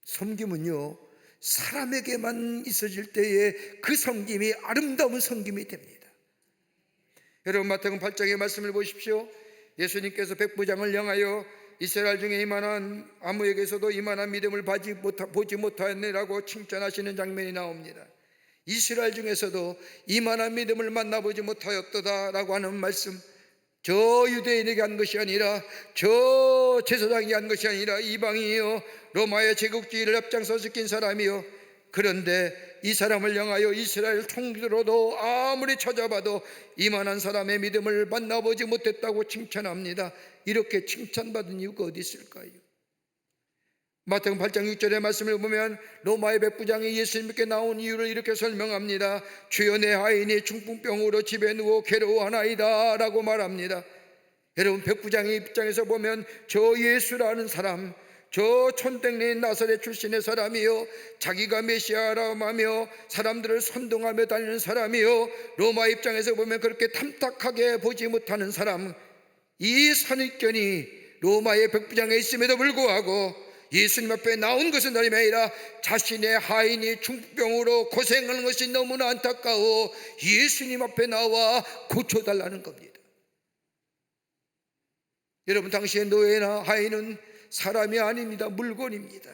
섬김은요, 사람에게만 있어질 때에 그 섬김이 아름다운 섬김이 됩니다. 여러분, 마태복음 8장의 말씀을 보십시오. 예수님께서 백부장을 향하여 이스라엘 중에 이만한 아무에게서도 이만한 믿음을 보지 못하였느라고 칭찬하시는 장면이 나옵니다. 이스라엘 중에서도 이만한 믿음을 만나보지 못하였도다 라고 하는 말씀, 저 유대인에게 한 것이 아니라, 저 제사장에게 한 것이 아니라 이방인이요 로마의 제국주의를 앞장서 지킨 사람이요, 그런데 이 사람을 향하여 이스라엘 통틀어도 아무리 찾아봐도 이만한 사람의 믿음을 만나보지 못했다고 칭찬합니다. 이렇게 칭찬받은 이유가 어디 있을까요? 마태복음 8장 6절의 말씀을 보면 로마의 백부장이 예수님께 나온 이유를 이렇게 설명합니다. 주여, 내 하인이 중풍병으로 집에 누워 괴로워하나이다 라고 말합니다. 여러분, 백부장의 입장에서 보면 저 예수라는 사람, 저 촌땡네인 나사렛 출신의 사람이요, 자기가 메시아라고 하며 사람들을 선동하며 다니는 사람이요, 로마 입장에서 보면 그렇게 탐탁하게 보지 못하는 사람, 이 선입견이 로마의 백부장에 있음에도 불구하고 예수님 앞에 나온 것은 다름이 아니라 자신의 하인이 중풍병으로 고생하는 것이 너무나 안타까워 예수님 앞에 나와 고쳐달라는 겁니다. 여러분, 당시의 노예나 하인은 사람이 아닙니다. 물건입니다.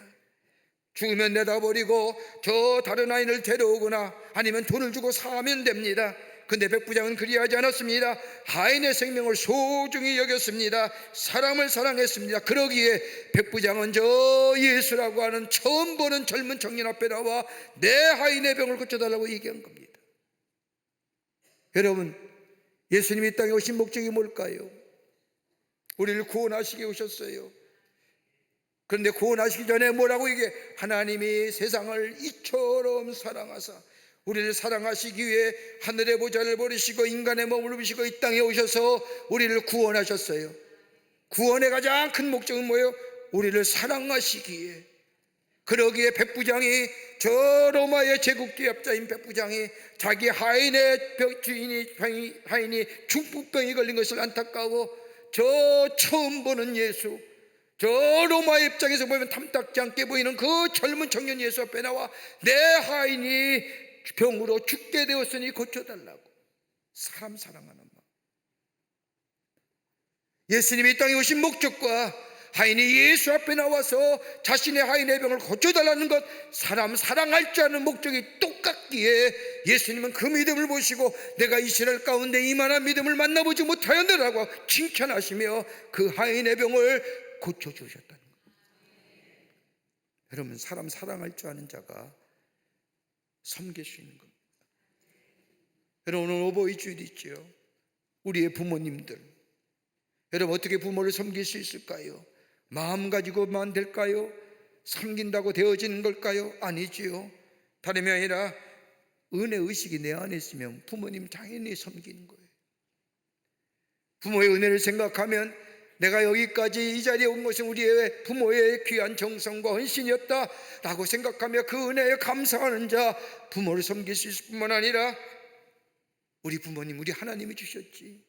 죽으면 내다버리고 저 다른 하인을 데려오거나 아니면 돈을 주고 사면 됩니다. 근데 백부장은 그리하지 않았습니다. 하인의 생명을 소중히 여겼습니다. 사람을 사랑했습니다. 그러기에 백부장은 저 예수라고 하는 처음 보는 젊은 청년 앞에 나와 내 하인의 병을 고쳐달라고 얘기한 겁니다. 여러분, 예수님이 이 땅에 오신 목적이 뭘까요? 우리를 구원하시기 오셨어요. 그런데 구원하시기 전에 뭐라고 얘기해? 하나님이 세상을 이처럼 사랑하사 우리를 사랑하시기 위해 하늘의 보좌를 버리시고 인간의 몸을 입으시고 이 땅에 오셔서 우리를 구원하셨어요. 구원의 가장 큰 목적은 뭐예요? 우리를 사랑하시기에. 그러기에 백부장이, 저 로마의 제국주의업자인 백부장이 자기 하인의 하인이 중풍병이 걸린 것을 안타까워 저 처음 보는 예수, 저 로마의 입장에서 보면 탐탁지 않게 보이는 그 젊은 청년 예수 앞에 나와 내 하인이 병으로 죽게 되었으니 고쳐달라고. 사람 사랑하는 마음. 예수님이 이 땅에 오신 목적과 하인이 예수 앞에 나와서 자신의 하인의 병을 고쳐달라는 것, 사람 사랑할 줄 아는 목적이 똑같기에 예수님은 그 믿음을 보시고 내가 이스라엘 가운데 이만한 믿음을 만나보지 못하였느라고 칭찬하시며 그 하인의 병을 고쳐주셨다는 거예요. 여러분, 사람 사랑할 줄 아는 자가 섬길 수 있는 겁니다. 여러분, 오늘 오보이 주일 있죠. 우리의 부모님들, 여러분 어떻게 부모를 섬길 수 있을까요? 마음 가지고만 될까요? 섬긴다고 되어지는 걸까요? 아니지요. 다름이 아니라 은혜의식이 내 안에 있으면 부모님 당연히 섬기는 거예요. 부모의 은혜를 생각하면 내가 여기까지 이 자리에 온 것은 우리의 부모의 귀한 정성과 헌신이었다 라고 생각하며 그 은혜에 감사하는 자, 부모를 섬길 수 있을 뿐만 아니라 우리 부모님, 우리 하나님이 주셨지.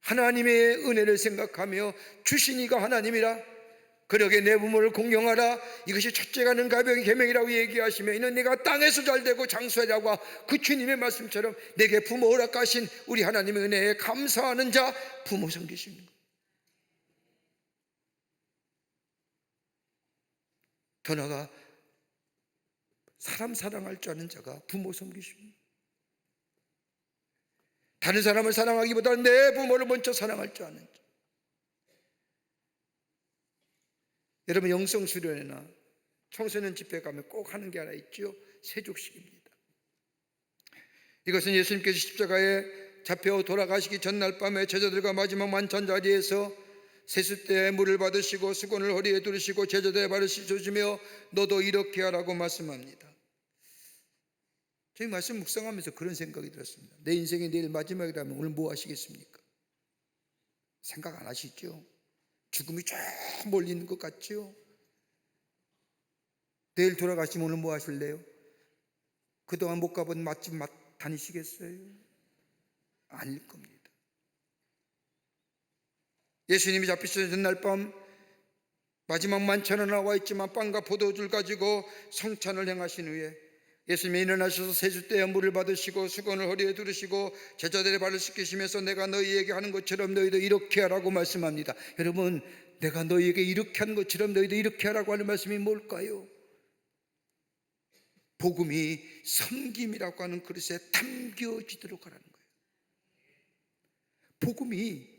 하나님의 은혜를 생각하며 주신 이가 하나님이라, 그러게 내 부모를 공경하라, 이것이 첫째가 는 가병의 계명이라고 얘기하시며 이는 내가 땅에서 잘되고 장수하라고 그 주님의 말씀처럼 내게 부모 허락하신 우리 하나님의 은혜에 감사하는 자, 부모 섬기시는 것. 더 나아가 사람 사랑할 줄 아는 자가 부모 섬기시는 것. 다른 사람을 사랑하기보다는 내 부모를 먼저 사랑할 줄 아는 자. 여러분, 영성수련회나 청소년 집회 가면 꼭 하는 게 하나 있죠. 세족식입니다. 이것은 예수님께서 십자가에 잡혀 돌아가시기 전날 밤에 제자들과 마지막 만찬 자리에서 세숫대에 물을 받으시고 수건을 허리에 두르시고 제자들의 발을 씻어주며 너도 이렇게 하라고 말씀합니다. 저희 말씀 묵상하면서 그런 생각이 들었습니다. 내 인생이 내일 마지막이라면 오늘 뭐 하시겠습니까? 생각 안 하시죠? 죽음이 쫙 멀리 있는 것 같죠? 내일 돌아가시면 오늘 뭐 하실래요? 그동안 못 가본 맛집 다니시겠어요? 아닐 겁니다. 예수님이 잡히시던 전날 밤 마지막 만찬은 나와 있지만 빵과 포도주를 가지고 성찬을 행하신 후에 예수님이 일어나셔서 세숫대에 물을 받으시고 수건을 허리에 두르시고 제자들의 발을 씻기시면서 내가 너희에게 하는 것처럼 너희도 이렇게 하라고 말씀합니다. 여러분, 내가 너희에게 이렇게 하는 것처럼 너희도 이렇게 하라고 하는 말씀이 뭘까요? 복음이 섬김이라고 하는 그릇에 담겨지도록 하라는 거예요. 복음이,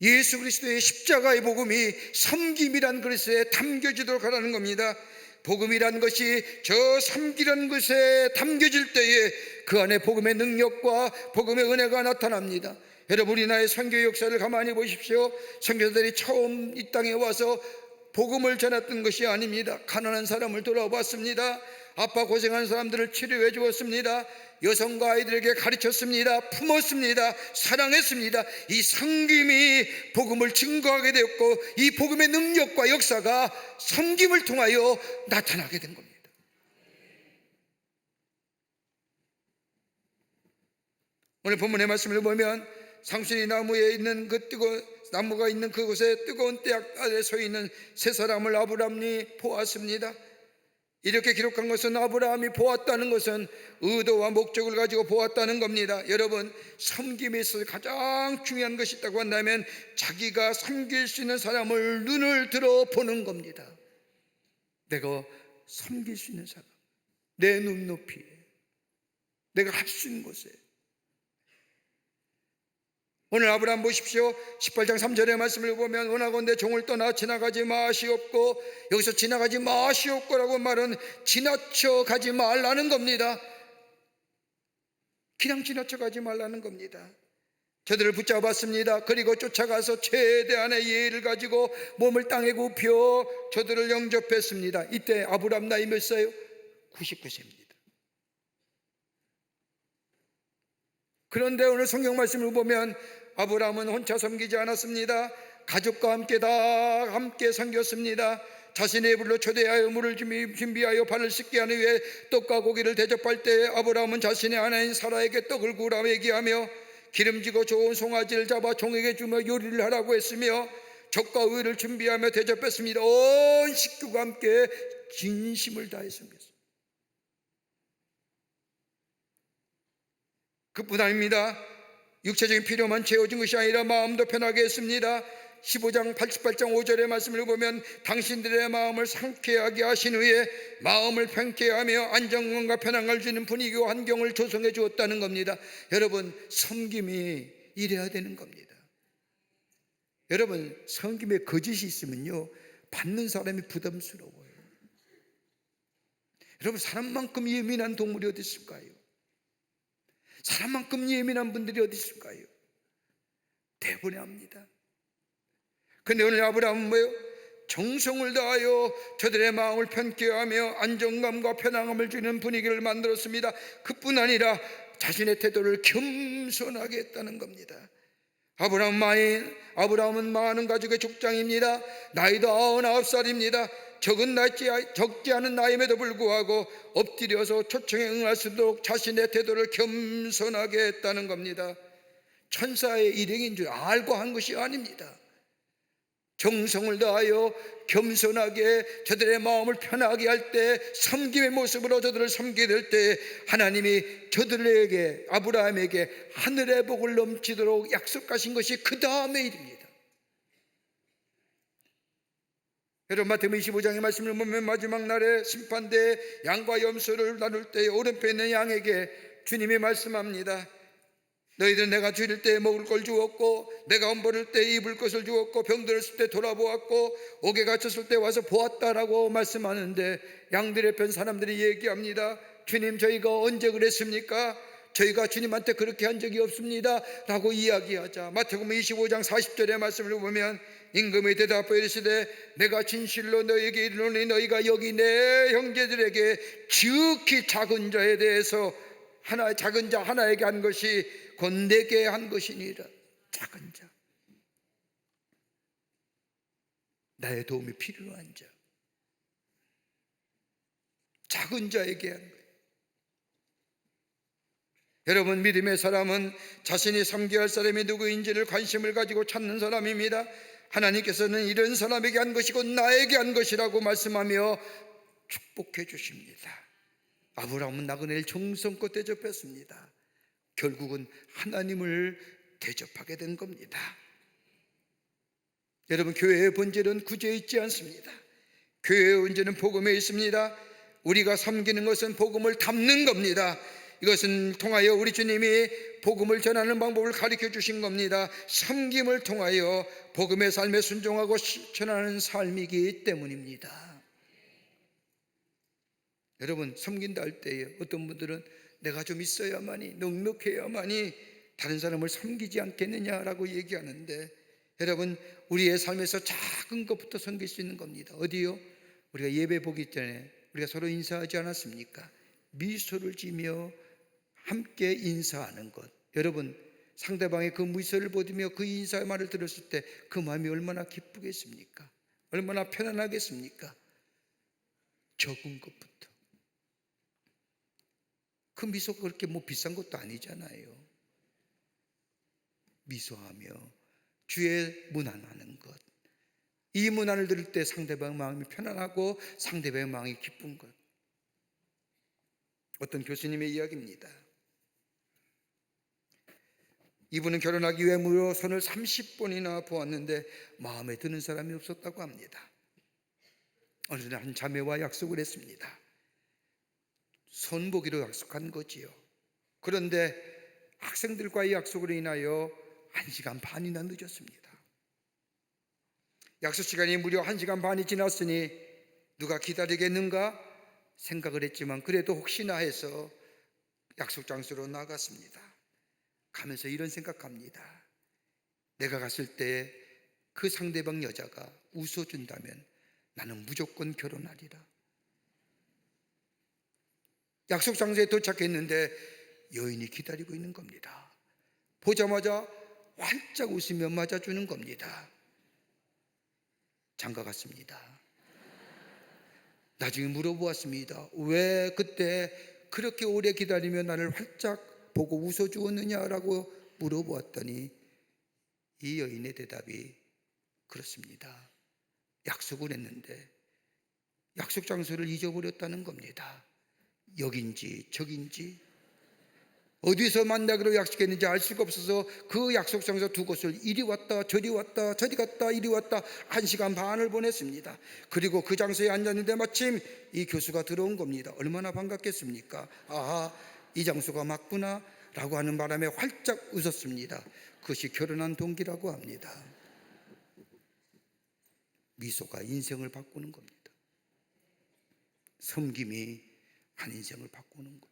예수 그리스도의 십자가의 복음이 섬김이란 그릇에 담겨지도록 하라는 겁니다. 복음이란 것이 저 섬기라는 것에 담겨질 때에 그 안에 복음의 능력과 복음의 은혜가 나타납니다. 여러분, 우리나라의 선교 역사를 가만히 보십시오. 선교사들이 처음 이 땅에 와서 복음을 전했던 것이 아닙니다. 가난한 사람을 돌아봤습니다. 아파 고생한 사람들을 치료해 주었습니다. 여성과 아이들에게 가르쳤습니다. 품었습니다. 사랑했습니다. 이 섬김이 복음을 증거하게 되었고, 이 복음의 능력과 역사가 섬김을 통하여 나타나게 된 겁니다. 오늘 본문의 말씀을 보면 상순이 나무에 있는 나무가 있는 그곳에 뜨거운 떼약 아래 서 있는 세 사람을 아브라함이 보았습니다. 이렇게 기록한 것은 아브라함이 보았다는 것은 의도와 목적을 가지고 보았다는 겁니다. 여러분, 섬김에 있어서 가장 중요한 것이 있다고 한다면 자기가 섬길 수 있는 사람을 눈을 들어 보는 겁니다. 내가 섬길 수 있는 사람, 내 눈높이에, 내가 할 수 있는 곳에. 오늘 아브라함 보십시오. 18장 3절의 말씀을 보면 원하건대 종을 떠나 지나가지 마시옵고, 여기서 지나가지 마시옵고라고 말은 지나쳐 가지 말라는 겁니다. 그냥 지나쳐 가지 말라는 겁니다. 저들을 붙잡았습니다. 그리고 쫓아가서 최대한의 예의를 가지고 몸을 땅에 굽혀 저들을 영접했습니다. 이때 아브라함 나이 몇 살이요? 99세입니다. 그런데 오늘 성경 말씀을 보면 아브라함은 혼자 섬기지 않았습니다. 가족과 함께 다 함께 섬겼습니다. 자신의 불로 초대하여 물을 준비하여 발을 씻게 한 후에 떡과 고기를 대접할 때 아브라함은 자신의 아내인 사라에게 떡을 구우라고 얘기하며 기름지고 좋은 송아지를 잡아 종에게 주며 요리를 하라고 했으며 젖과 우유를 준비하며 대접했습니다. 온 식구가 함께 진심을 다해 섬겼습니다. 그뿐 아닙니다. 육체적인 필요만 채워진 것이 아니라 마음도 편하게 했습니다. 15장 88장 5절의 말씀을 보면 당신들의 마음을 상쾌하게 하신 후에 마음을 편케 하며 안정감과 편안을 주는 분위기와 환경을 조성해 주었다는 겁니다. 여러분, 섬김이 이래야 되는 겁니다. 여러분, 섬김에 거짓이 있으면요, 받는 사람이 부담스러워요. 여러분, 사람만큼 예민한 동물이 어디 있을까요? 사람만큼 예민한 분들이 어디 있을까요? 대분해합니다. 그런데 오늘 아브라함은 뭐예요? 정성을 다하여 저들의 마음을 편케 하며 안정감과 편안함을 주는 분위기를 만들었습니다. 그뿐 아니라 자신의 태도를 겸손하게 했다는 겁니다. 아브라함은 많은 가족의 족장입니다. 나이도 99살입니다. 적지 않은 나이임에도 불구하고 엎드려서 초청에 응할 수 있도록 자신의 태도를 겸손하게 했다는 겁니다. 천사의 일행인 줄 알고 한 것이 아닙니다. 정성을 다하여 겸손하게 저들의 마음을 편하게 할 때, 섬김의 모습으로 저들을 섬기게 될 때 하나님이 저들에게, 아브라함에게 하늘의 복을 넘치도록 약속하신 것이 그 다음의 일입니다. 여러분, 마태복음 25장의 말씀을 보면 마지막 날에 심판대에 양과 염소를 나눌 때 오른편에 있는 양에게 주님이 말씀합니다. 너희들은 내가 줄일 때 먹을 걸 주었고, 내가 엄버릴 때 입을 것을 주었고, 병들었을 때 돌아보았고, 옥에 갇혔을 때 와서 보았다라고 말씀하는데, 양들의 편 사람들이 얘기합니다. 주님, 저희가 언제 그랬습니까? 저희가 주님한테 그렇게 한 적이 없습니다 라고 이야기하자 마태복음 25장 40절의 말씀을 보면 임금이 대답하여 이르시되 내가 진실로 너희에게 이르노니 너희가 여기 내 형제들에게 지극히 작은 자에 대해서 작은 자 하나에게 한 것이 곧 내게 한 것이니라. 작은 자, 나의 도움이 필요한 자, 작은 자에게 한 거예요. 여러분, 믿음의 사람은 자신이 섬겨야 할 사람이 누구인지를 관심을 가지고 찾는 사람입니다. 하나님께서는 이런 사람에게 한 것이고 나에게 한 것이라고 말씀하며 축복해 주십니다. 아브라함은 나그네를 정성껏 대접했습니다. 결국은 하나님을 대접하게 된 겁니다. 여러분, 교회의 본질은 구제에 있지 않습니다. 교회의 본질은 복음에 있습니다. 우리가 섬기는 것은 복음을 담는 겁니다. 이것은 통하여 우리 주님이 복음을 전하는 방법을 가르쳐 주신 겁니다. 섬김을 통하여 복음의 삶에 순종하고 실천하는 삶이기 때문입니다. 여러분, 섬긴다 할 때에 어떤 분들은 내가 좀 있어야만이, 넉넉해야만이 다른 사람을 섬기지 않겠느냐라고 얘기하는데, 여러분, 우리의 삶에서 작은 것부터 섬길 수 있는 겁니다. 어디요? 우리가 예배 보기 전에 우리가 서로 인사하지 않았습니까? 미소를 지며 함께 인사하는 것. 여러분, 상대방의 그 미소를 보며 그 인사의 말을 들었을 때 그 마음이 얼마나 기쁘겠습니까? 얼마나 편안하겠습니까? 적은 것부터. 그 미소가 그렇게 비싼 것도 아니잖아요. 미소하며 주의 문안하는 것. 이 문안을 들을 때 상대방 마음이 편안하고 상대방 마음이 기쁜 것. 어떤 교수님의 이야기입니다. 이분은 결혼하기 위해 무려 손을 30번이나 보았는데 마음에 드는 사람이 없었다고 합니다. 어느 날 한 자매와 약속을 했습니다. 손보기로 약속한 거지요. 그런데 학생들과의 약속으로 인하여 1시간 반이나 늦었습니다. 약속 시간이 무려 1시간 반이 지났으니 누가 기다리겠는가 생각을 했지만 그래도 혹시나 해서 약속 장소로 나갔습니다. 가면서 이런 생각합니다. 내가 갔을 때 그 상대방 여자가 웃어준다면 나는 무조건 결혼하리라. 약속 장소에 도착했는데 여인이 기다리고 있는 겁니다. 보자마자 활짝 웃으며 맞아주는 겁니다. 장가 갔습니다. 나중에 물어보았습니다. 왜 그때 그렇게 오래 기다리며 나를 활짝 보고 웃어주었느냐라고 물어보았더니 이 여인의 대답이 그렇습니다. 약속을 했는데 약속 장소를 잊어버렸다는 겁니다. 여긴지 저긴지 어디서 만나기로 약속했는지 알 수가 없어서 그 약속 장소 두 곳을 이리 왔다 저리 왔다 저리 갔다 이리 왔다 1시간 반을 보냈습니다. 그리고 그 장소에 앉았는데 마침 이 교수가 들어온 겁니다. 얼마나 반갑겠습니까? 아하, 이 장소가 맞구나 라고 하는 바람에 활짝 웃었습니다. 그것이 결혼한 동기라고 합니다. 미소가 인생을 바꾸는 겁니다. 섬김이 한 인생을 바꾸는 겁니다.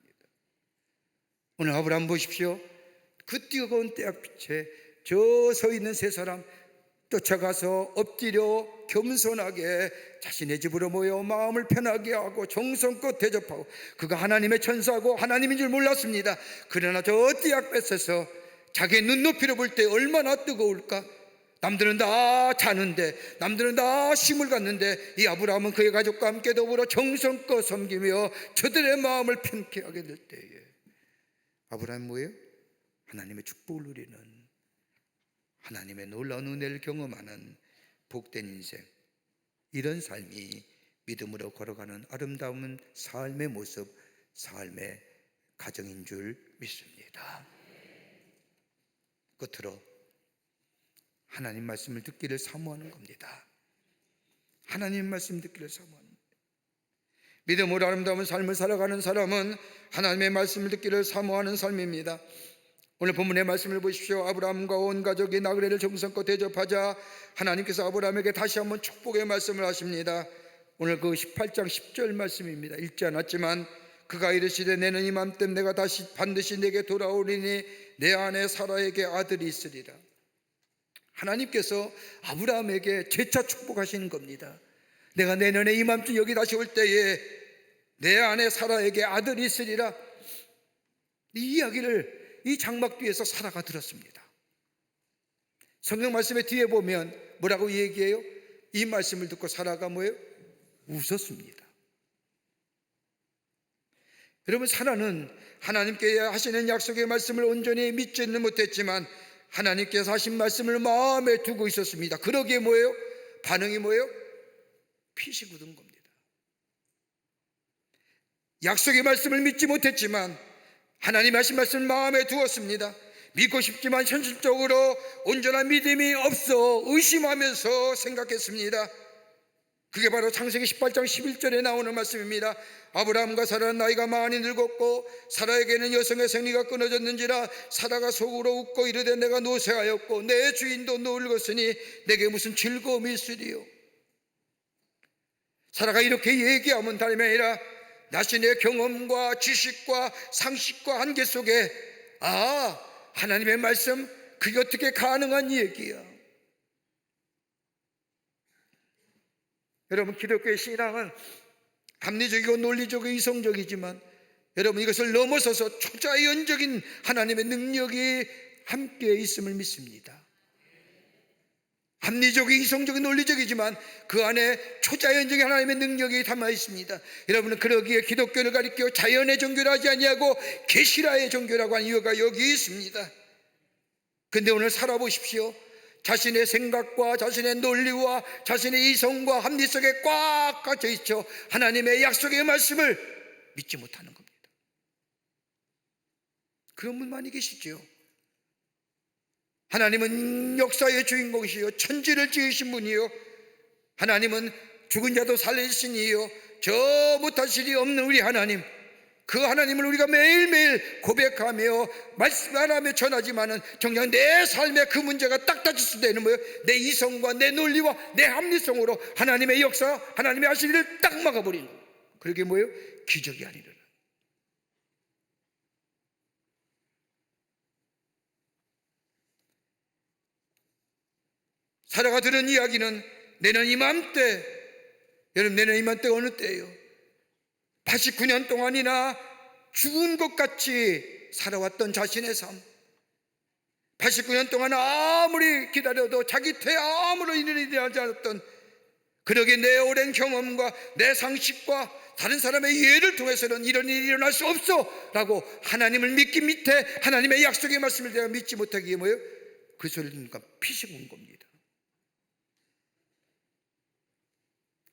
오늘 아브라함 보십시오. 그 뜨거운 태양빛에 저 서 있는 세 사람 쫓아가서 엎드려 겸손하게 자신의 집으로 모여 마음을 편하게 하고 정성껏 대접하고 그가 하나님의 천사고 하나님인 줄 몰랐습니다. 그러나 저 띠약볕에서 자기의 눈높이로 볼 때 얼마나 뜨거울까. 남들은 다 자는데 남들은 다 쉼을 갖는데 이 아브라함은 그의 가족과 함께 더불어 정성껏 섬기며 저들의 마음을 편케 하게 될 때에 아브라함은 뭐예요? 하나님의 축복을 누리는, 하나님의 놀라운 은혜를 경험하는 복된 인생, 이런 삶이 믿음으로 걸어가는 아름다운 삶의 모습, 삶의 가정인 줄 믿습니다. 끝으로 하나님 말씀을 듣기를 사모하는 겁니다. 하나님 말씀 듣기를 사모하는 겁니다. 믿음으로 아름다운 삶을 살아가는 사람은 하나님의 말씀을 듣기를 사모하는 삶입니다. 오늘 본문의 말씀을 보십시오. 아브라함과 온 가족이 나그네를 정성껏 대접하자 하나님께서 아브라함에게 다시 한번 축복의 말씀을 하십니다. 오늘 그 18장 10절 말씀입니다. 읽지 않았지만 그가 이르시되 내는 이맘때 내가 다시 반드시 내게 돌아오리니 내 아내 사라에게 아들이 있으리라. 하나님께서 아브라함에게 재차 축복하시는 겁니다. 내가 내년에 이맘쯤 여기 다시 올 때에 내 아내 사라에게 아들이 있으리라. 이 이야기를 이 장막 뒤에서 사라가 들었습니다. 성경 말씀의 뒤에 보면 뭐라고 얘기해요? 이 말씀을 듣고 사라가 뭐예요? 웃었습니다. 여러분, 사라는 하나님께 하시는 약속의 말씀을 온전히 믿지는 못했지만 하나님께서 하신 말씀을 마음에 두고 있었습니다. 그러기에 뭐예요? 반응이 뭐예요? 핏이 굳은 겁니다. 약속의 말씀을 믿지 못했지만 하나님 하신 말씀을 마음에 두었습니다. 믿고 싶지만 현실적으로 온전한 믿음이 없어 의심하면서 생각했습니다. 그게 바로 창세기 18장 11절에 나오는 말씀입니다. 아브라함과 사라는 나이가 많이 늙었고 사라에게는 여성의 생리가 끊어졌는지라 사라가 속으로 웃고 이르되 내가 노쇠하였고 내 주인도 늙었으니 내게 무슨 즐거움이 있으리요. 사라가 이렇게 얘기하면 다름이 아니라 자신의 경험과 지식과 상식과 한계 속에 하나님의 말씀 그게 어떻게 가능한 얘기야. 여러분, 기독교의 신앙은 합리적이고 논리적이고 이성적이지만 여러분, 이것을 넘어서서 초자연적인 하나님의 능력이 함께 있음을 믿습니다. 합리적이고 이성적이고 논리적이지만 그 안에 초자연적인 하나님의 능력이 담아 있습니다. 여러분은 그러기에 기독교를 가리켜 자연의 종교를 하지 아니하고 계시라의 종교라고 하는 이유가 여기 있습니다. 근데 오늘 살아보십시오. 자신의 생각과 자신의 논리와 자신의 이성과 합리 속에 꽉 갇혀 있죠. 하나님의 약속의 말씀을 믿지 못하는 겁니다. 그런 분 많이 계시죠. 하나님은 역사의 주인공이시요 천지를 지으신 분이요 하나님은 죽은 자도 살리신 이요 저 못하실 일 없는 우리 하나님, 그 하나님을 우리가 매일매일 고백하며 말씀하며 전하지만은 정작 내 삶의 그 문제가 딱 다칠 때는 뭐예요? 내 이성과 내 논리와 내 합리성으로 하나님의 역사, 하나님의 하실 일을 딱 막아버리는 거예요. 그게 뭐예요? 기적이 아니라. 사라가 들은 이야기는 내년 이맘때, 여러분 내년 이맘때가 어느 때예요? 89년 동안이나 죽은 것 같이 살아왔던 자신의 삶, 89년 동안 아무리 기다려도 자기 퇴 아무런 일이 일어나지 않았던, 그러게 내 오랜 경험과 내 상식과 다른 사람의 예를 통해서는 이런 일이 일어날 수 없어 라고 하나님을 믿기 밑에 하나님의 약속의 말씀을 내가 믿지 못하기에 뭐예요? 그 소리를 듣니까 핏이 군 겁니다.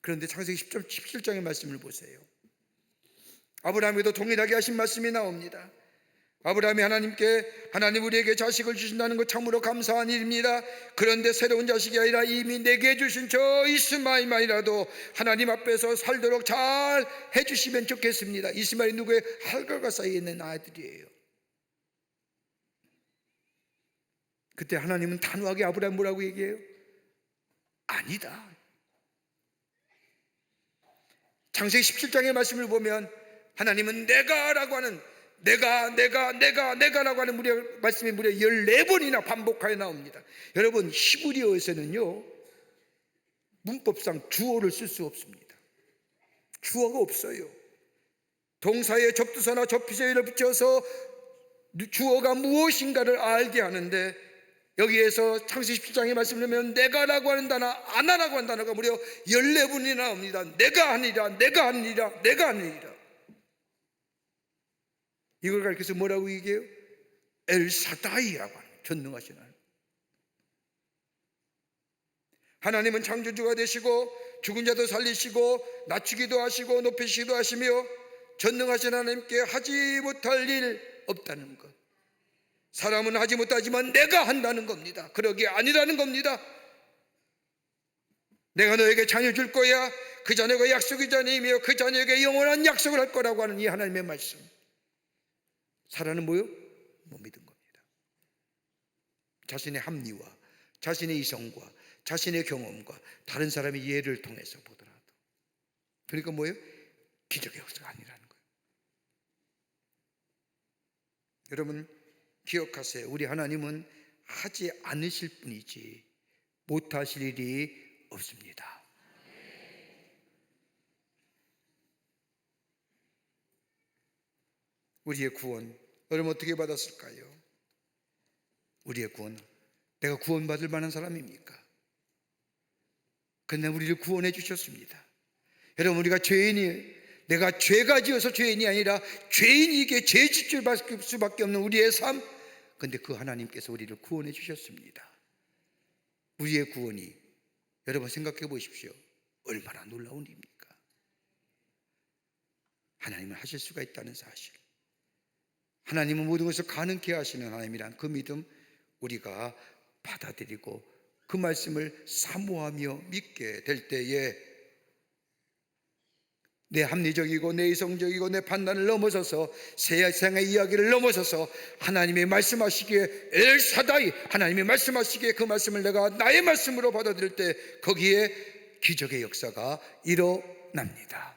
그런데 창세기 17장의 말씀을 보세요. 아브라함에도 동일하게 하신 말씀이 나옵니다. 아브라함이 하나님께 하나님 우리에게 자식을 주신다는 것 참으로 감사한 일입니다. 그런데 새로운 자식이 아니라 이미 내게 주신 저 이스마엘만이라도 하나님 앞에서 살도록 잘 해주시면 좋겠습니다. 이스마엘이 누구의 할가가 사이에 있는 아들이에요. 그때 하나님은 단호하게 아브라함 뭐라고 얘기해요? 아니다. 창세기 17장의 말씀을 보면 하나님은 내가라고 하는 내가라고 하는 말씀이 무려 14번이나 반복하여 나옵니다. 여러분, 히브리어에서는요 문법상 주어를 쓸 수 없습니다. 주어가 없어요. 동사에 접두사나 접비사를 붙여서 주어가 무엇인가를 알게 하는데 여기에서 창세기 17장의 말씀을 보면 내가라고 하는 단어, 아나라고 하는 단어가 무려 14번이나 나옵니다. 내가 하니라, 내가 하니라, 내가 하니라. 이걸 가리켜서 뭐라고 얘기해요? 엘사다이라고 하는, 전능하신 하나님. 하나님은 창조주가 되시고 죽은 자도 살리시고 낮추기도 하시고 높이시기도 하시며 전능하신 하나님께 하지 못할 일 없다는 것. 사람은 하지 못하지만 내가 한다는 겁니다. 그러기에 아니라는 겁니다. 내가 너에게 자녀 줄 거야. 그 자녀가 약속의 자녀이며 그 자녀에게 영원한 약속을 할 거라고 하는 이 하나님의 말씀. 사라는 뭐요? 못 믿은 겁니다. 자신의 합리와 자신의 이성과 자신의 경험과 다른 사람의 예를 통해서 보더라도. 그러니까 뭐예요? 기적의 역사가 아니라는 거예요. 여러분 기억하세요. 우리 하나님은 하지 않으실 분이지 못하실 일이 없습니다. 우리의 구원, 여러분 어떻게 받았을까요? 우리의 구원, 내가 구원받을 만한 사람입니까? 근데 우리를 구원해 주셨습니다. 여러분 우리가 죄인이, 내가 죄가 지어서 죄인이 아니라 죄인이기에 죄짓을 받을 수밖에 없는 우리의 삶, 근데 그 하나님께서 우리를 구원해 주셨습니다. 우리의 구원이 여러분 생각해 보십시오. 얼마나 놀라운 일입니까? 하나님은 하실 수가 있다는 사실, 하나님은 모든 것을 가능케 하시는 하나님이란 그 믿음 우리가 받아들이고 그 말씀을 사모하며 믿게 될 때에 내 합리적이고 내 이성적이고 내 판단을 넘어서서 세상의 이야기를 넘어서서 하나님이 말씀하시기에 엘사다이, 하나님이 말씀하시기에 그 말씀을 내가 나의 말씀으로 받아들일 때 거기에 기적의 역사가 일어납니다.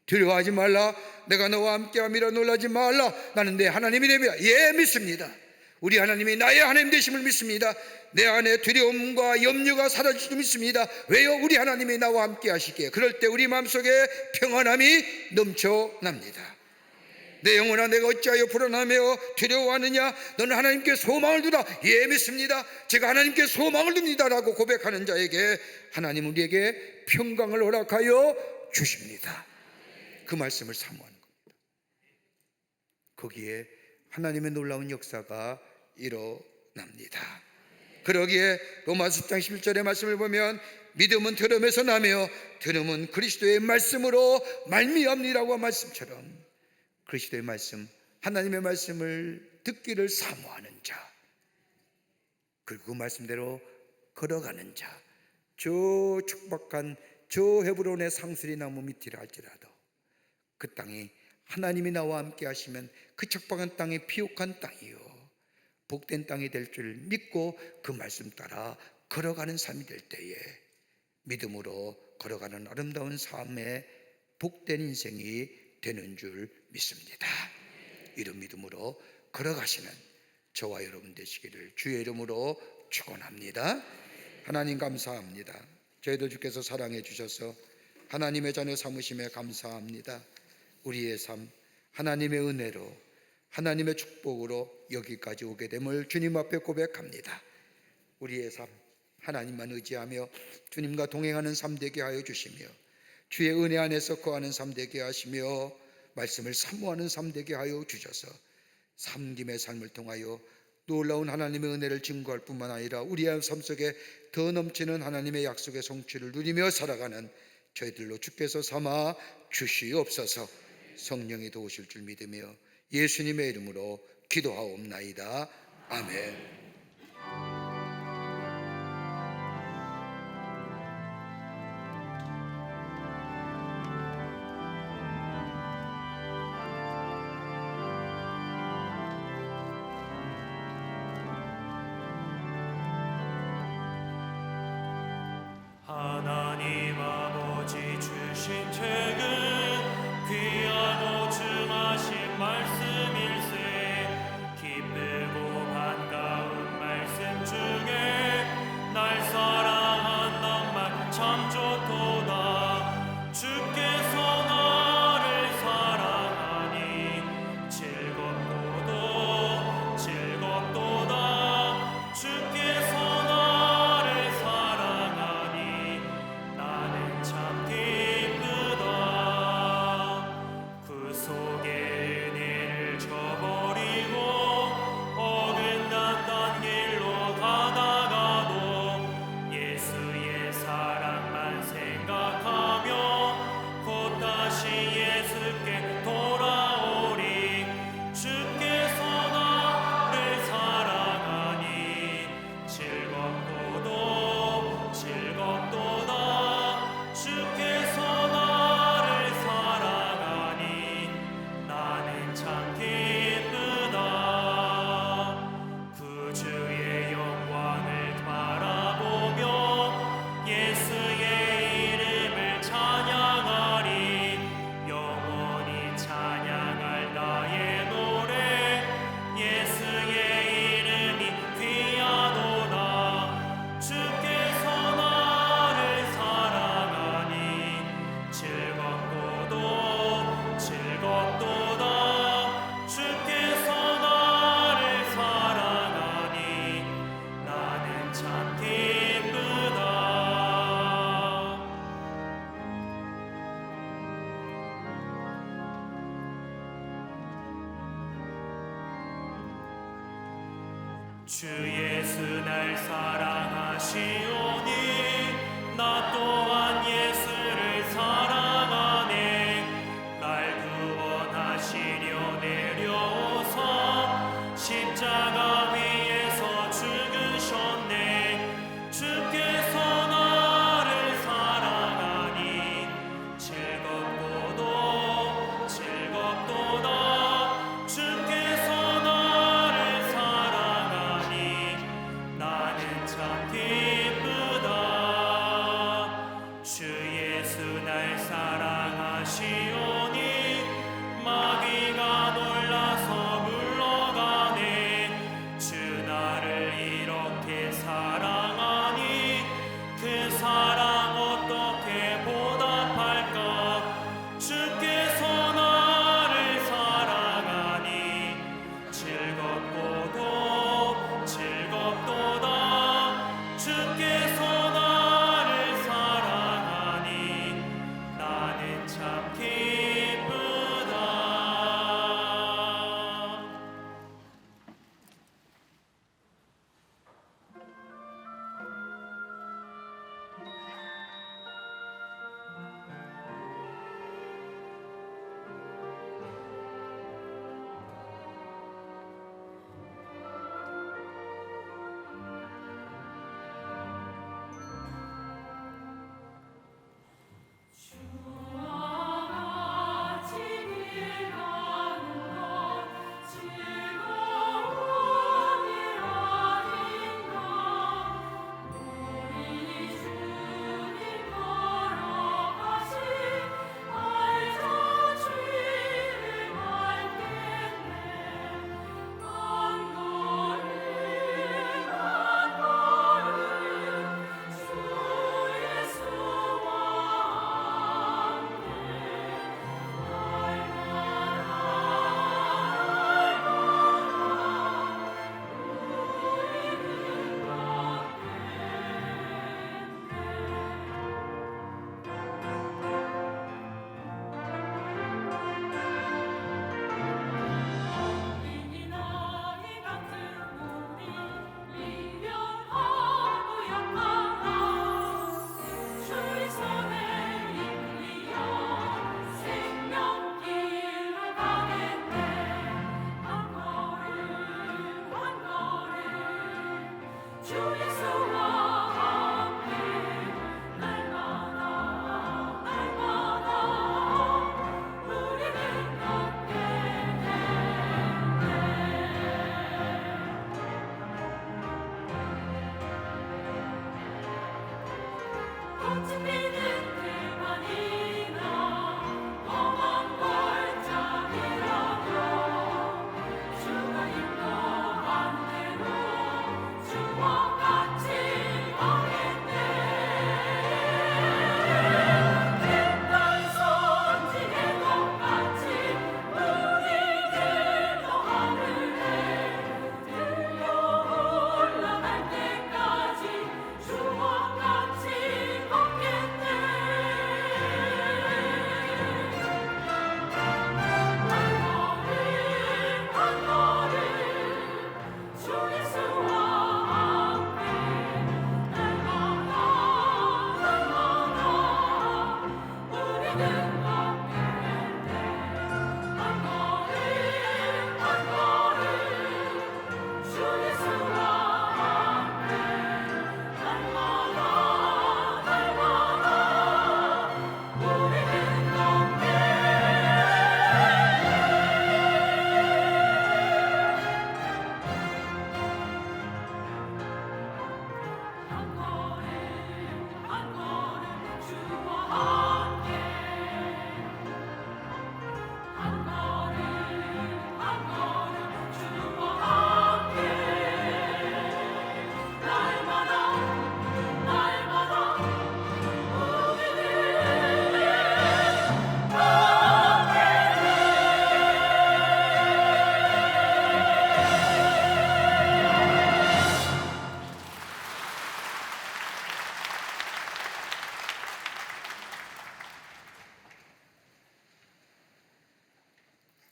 두려워하지 말라, 내가 너와 함께함이라, 놀라지 말라, 나는 내 하나님이 되며. 예, 믿습니다. 우리 하나님이 나의 하나님 되심을 믿습니다. 내 안에 두려움과 염려가 사라질 줄 믿습니다. 왜요? 우리 하나님이 나와 함께 하시기에. 그럴 때 우리 마음속에 평안함이 넘쳐납니다. 내 영혼아, 내가 어찌하여 불안하며 두려워하느냐? 너는 하나님께 소망을 두라. 예, 믿습니다. 제가 하나님께 소망을 둡니다 라고 고백하는 자에게 하나님 우리에게 평강을 허락하여 주십니다. 그 말씀을 사모하는 겁니다. 거기에 하나님의 놀라운 역사가 일어납니다. 그러기에 로마서 10장 11절의 말씀을 보면 믿음은 들음에서 나며 들음은 그리스도의 말씀으로 말미암니라고 말씀처럼 그리스도의 말씀, 하나님의 말씀을 듣기를 사모하는 자, 그리고 그 말씀대로 걸어가는 자, 저 촉박한 저 헤브론의 상수리 나무 밑이라 할지라도 그 땅이 하나님이 나와 함께 하시면 그 척박한 땅이 피옥한 땅이요 복된 땅이 될 줄 믿고 그 말씀 따라 걸어가는 삶이 될 때에 믿음으로 걸어가는 아름다운 삶의 복된 인생이 되는 줄 믿습니다. 이런 믿음으로 걸어가시는 저와 여러분 되시기를 주의 이름으로 축원합니다. 하나님 감사합니다. 저희도 주께서 사랑해 주셔서 하나님의 자녀 삼으심에 감사합니다. 우리의 삶 하나님의 은혜로 하나님의 축복으로 여기까지 오게 됨을 주님 앞에 고백합니다. 우리의 삶 하나님만 의지하며 주님과 동행하는 삶 되게 하여 주시며 주의 은혜 안에서 거하는 삶 되게 하시며 말씀을 사모하는 삶 되게 하여 주셔서 삼김의 삶을 통하여 놀라운 하나님의 은혜를 증거할 뿐만 아니라 우리의 삶 속에 더 넘치는 하나님의 약속의 성취를 누리며 살아가는 저희들로 주께서 삼아 주시옵소서. 성령이 도우실 줄 믿으며 예수님의 이름으로 기도하옵나이다. 아멘. 하나님 아버지 주신 책은 귀하고 중하신 말씀일세. 기쁘고 반가운 말씀 중에 날 사랑한단 말 참 좋도다. 주께서 나를 사랑하니 즐겁도다. 주께서 나를 사랑하니 나는 참 기쁘다. 그 속에 은혜를 저버리고 어긋났던 길로 가다가도 예수의 사랑만 생각하며 곧 다시 예수께 돌아오리. 주께서 나를 사랑하니 즐겁도다. 주께서 나를 사랑하니 나는 참 기쁘다. 그 주의 영광을 바라보며 예수의 이름을 찬양하리. 영원히 찬양할 나의 노래 예수의 이름이 귀하도다. 주께서 나를 사랑하니 즐겁도다. 주께서 나를 사랑하니 나는 참 기쁘다. 주 예수 날 사랑하시오니 나 또한 예수를 사랑하네. 날 구원하시려 내려오사 십자가 위에서 죽으셨네. 주께서 나를 사랑하니 즐겁고도 즐겁도다. 주께서 나를 사랑하니 나는 참 기쁘다. 주 예수 날 사랑하시오니 마귀가 놀라서 물러가네. 주 나를 이렇게 사랑하니 그 사랑 어떻게 보답할까. 주께서 나를 사랑하니 즐겁고도 즐겁도다. 주께서 나를 사랑하니 나는 참 기쁘다.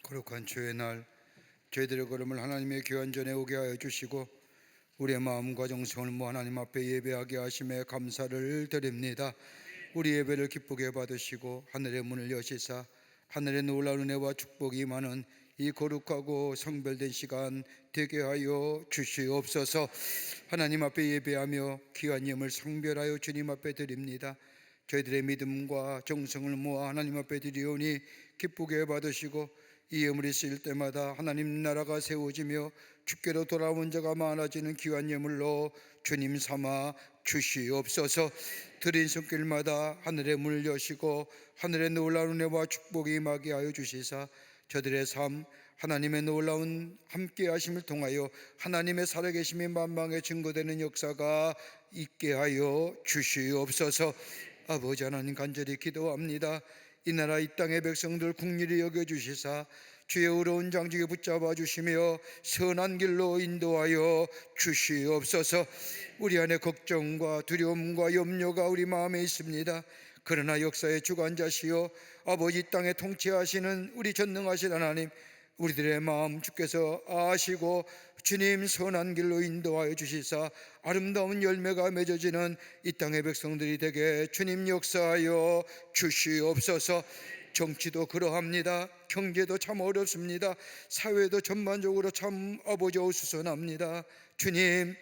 거룩한 주의 날 저희들의 걸음을 하나님의 교회 안전에 오게 하여 주시고 우리의 마음과 정성을 모아 하나님 앞에 예배하게 하심에 감사를 드립니다. 우리 예배를 기쁘게 받으시고 하늘의 문을 여시사 하늘의 놀라운 은혜와 축복이 많은 이 거룩하고 성별된 시간 되게 하여 주시옵소서. 하나님 앞에 예배하며 귀한 예물 성별하여 주님 앞에 드립니다. 저희들의 믿음과 정성을 모아 하나님 앞에 드리오니 기쁘게 받으시고 이 예물이 쓰일 때마다 하나님 나라가 세워지며 주께로 돌아온 자가 많아지는 귀한 예물로 주님 삼아 주시옵소서. 드린 손길마다 하늘의 문을 여시고 하늘의 놀라운 은혜와 축복이 임하게 하여 주시사 저들의 삶 하나님의 놀라운 함께 하심을 통하여 하나님의 살아계심이 만방에 증거되는 역사가 있게 하여 주시옵소서. 아버지 하나님 간절히 기도합니다. 이 나라 이 땅의 백성들 긍휼히 여겨주시사 주의 의로운 장직에 붙잡아 주시며 선한 길로 인도하여 주시옵소서. 우리 안에 걱정과 두려움과 염려가 우리 마음에 있습니다. 그러나 역사의 주관자시여 아버지 땅에 통치하시는 우리 전능하신 하나님, 우리들의 마음 주께서 아시고 주님 선한 길로 인도하여 주시사 아름다운 열매가 맺어지는 이 땅의 백성들이 되게 주님 역사하여 주시옵소서. 정치도 그러합니다. 경제도 참 어렵습니다. 사회도 전반적으로 참 아버지 어수선합니다. 주님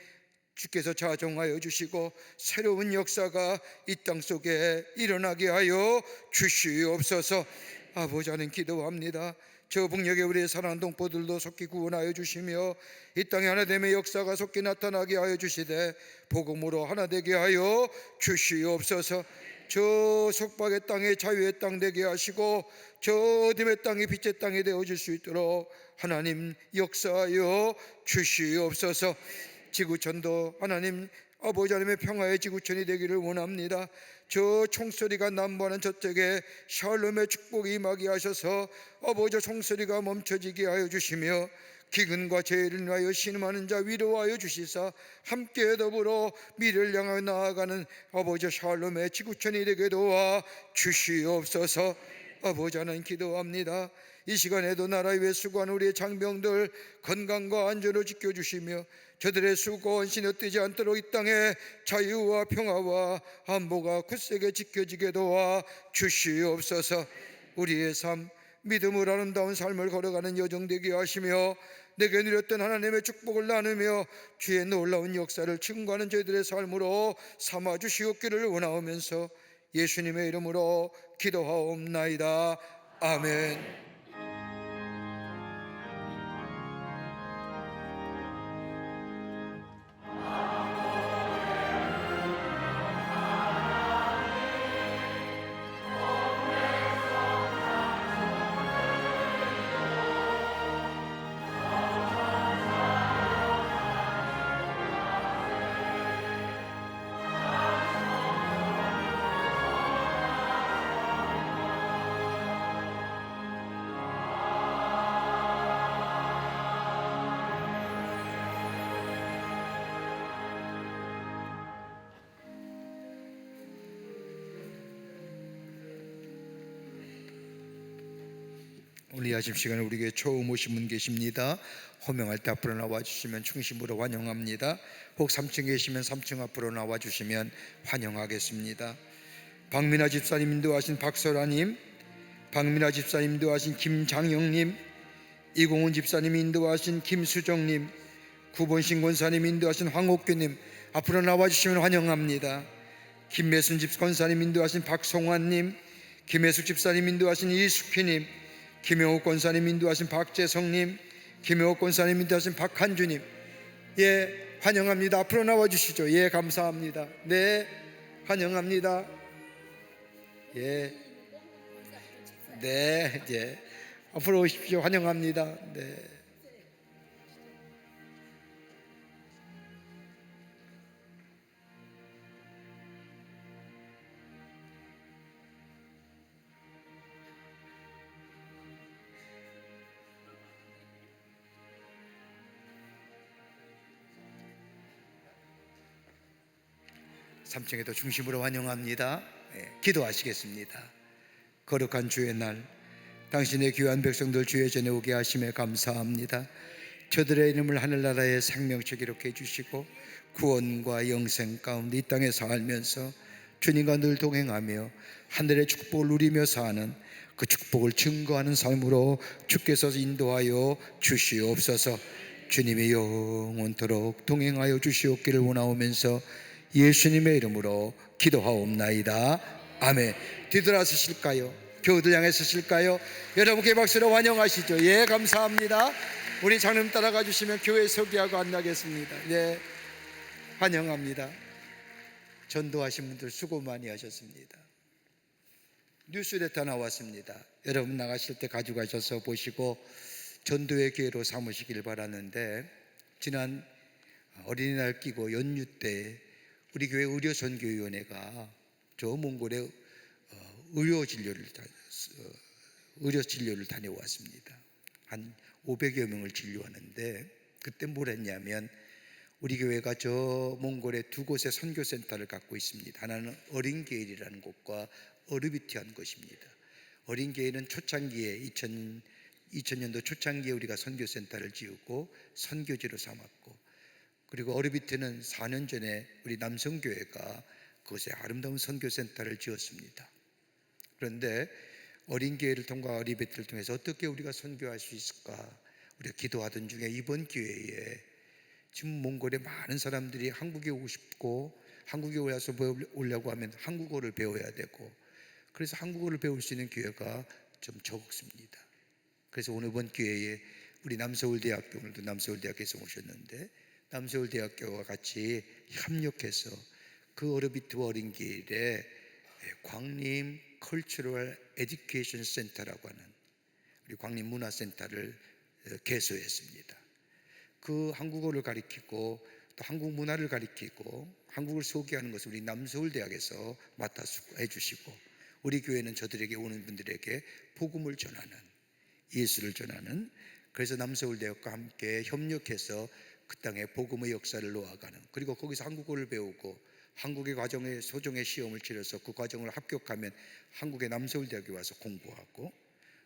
주께서 자정하여 주시고 새로운 역사가 이 땅 속에 일어나게 하여 주시옵소서. 아버지 하나님 기도합니다. 저 북녘에 우리의 사랑하는 동포들도 속히 구원하여 주시며 이 땅에 하나됨의 역사가 속히 나타나게 하여 주시되 복음으로 하나 되게 하여 주시옵소서. 저 속박의 땅에 자유의 땅 되게 하시고 저 어둠의 땅이 빛의 땅이 되어질 수 있도록 하나님 역사하여 주시옵소서. 지구촌도 하나님 아버지 하나님의 평화의 지구촌이 되기를 원합니다. 저 총소리가 난무하는 저쪽에 샬롬의 축복이 임하게 하셔서 아버지 총소리가 멈춰지게 하여 주시며 기근과 재해를 인하여 신음하는 자 위로하여 주시사 함께 더불어 미래를 향하여 나아가는 아버지 샬롬의 지구촌이 되게 도와 주시옵소서. 아버지 하나님 기도합니다. 이 시간에도 나라 위에 수고하는 우리의 장병들 건강과 안전을 지켜주시며 저들의 수고와 헌신이 헛되지 않도록 이 땅에 자유와 평화와 안보가 굳세게 지켜지게 도와 주시옵소서. 우리의 삶 믿음으로 아름다운 삶을 걸어가는 여정 되게 하시며 내게 누렸던 하나님의 축복을 나누며 주의 놀라운 역사를 증거하는 저희들의 삶으로 삼아 주시옵기를 원하오면서 예수님의 이름으로 기도하옵나이다. 아멘. 오늘 이 아침 시간에 우리에게 처음 오신 분 계십니다. 호명할 때 앞으로 나와주시면 충심으로 환영합니다. 혹 3층 계시면 3층 앞으로 나와주시면 환영하겠습니다. 박민아 집사님 인도하신 박설아님, 박민아 집사님 인도하신 김장영님, 이공훈 집사님 인도하신 김수정님, 구본신 권사님 인도하신 황옥규님 앞으로 나와주시면 환영합니다. 김매순 집권사님 인도하신 박성환님, 김혜숙 집사님 인도하신 이숙희님, 김영욱 권사님 인도하신 박재성님, 김영욱 권사님 인도하신 박한주님, 예 환영합니다. 앞으로 나와주시죠. 예 감사합니다. 네 환영합니다. 예 네, 예 앞으로 오십시오. 환영합니다. 네. 삼층에도 중심으로 환영합니다. 기도하시겠습니다. 거룩한 주의 날 당신의 귀한 백성들 주의 전에 오게 하심에 감사합니다. 저들의 이름을 하늘나라의 생명책 기록해 주시고 구원과 영생 가운데 이 땅에 살면서 주님과 늘 동행하며 하늘의 축복을 누리며 사는 그 축복을 증거하는 삶으로 주께서 인도하여 주시옵소서. 주님이 영원토록 동행하여 주시옵기를 원하오면서 예수님의 이름으로 기도하옵나이다. 아멘. 뒤돌아 서실까요? 교우들 향해 서실까요? 여러분께 박수로 환영하시죠. 예, 감사합니다. 우리 장님 따라가 주시면 교회 소개하고 안나겠습니다. 예, 환영합니다. 전도하신 분들 수고 많이 하셨습니다. 뉴스레터 나왔습니다. 여러분 나가실 때 가져가셔서 보시고 전도의 기회로 삼으시길 바라는데, 지난 어린이날 끼고 연휴 때 우리 교회 의료선교위원회가 저 몽골에 의료 진료를 다녀왔습니다. 한 500여 명을 진료하는데, 그때 뭘 했냐면 우리 교회가 저 몽골에 두 곳의 선교센터를 갖고 있습니다. 하나는 어린게일이라는 곳과 어르비티한 곳입니다. 어린게일은 초창기에 2000년도 초창기에 우리가 선교센터를 지었고 선교지로 삼았고, 그리고 어르비티는 4년 전에 우리 남성교회가 그곳에 아름다운 선교센터를 지었습니다. 그런데 어린교회를 통과 어리베트를 통해서 어떻게 우리가 선교할 수 있을까 우리가 기도하던 중에 이번 기회에 지금 몽골에 많은 사람들이 한국에 오고 싶고 한국에 와서 오려고 하면 한국어를 배워야 되고, 그래서 한국어를 배울 수 있는 기회가 좀 적습니다. 그래서 오늘 이번 기회에 우리 남서울대학교, 오늘도 남서울대학교에서 오셨는데 남서울대학교와 같이 협력해서 그 어르비트 어린길에 광림 컬처럴 에듀케이션 센터라고 하는 우리 광림 문화센터를 개소했습니다. 그 한국어를 가리키고 또 한국 문화를 가리키고 한국을 소개하는 것을 우리 남서울대학에서 맡아서 해주시고, 우리 교회는 저들에게 오는 분들에게 복음을 전하는, 예수를 전하는, 그래서 남서울대학과 함께 협력해서 그 땅에 복음의 역사를 놓아가는, 그리고 거기서 한국어를 배우고 한국의 과정에 소정의 시험을 치러서 그 과정을 합격하면 한국의 남서울대학에 와서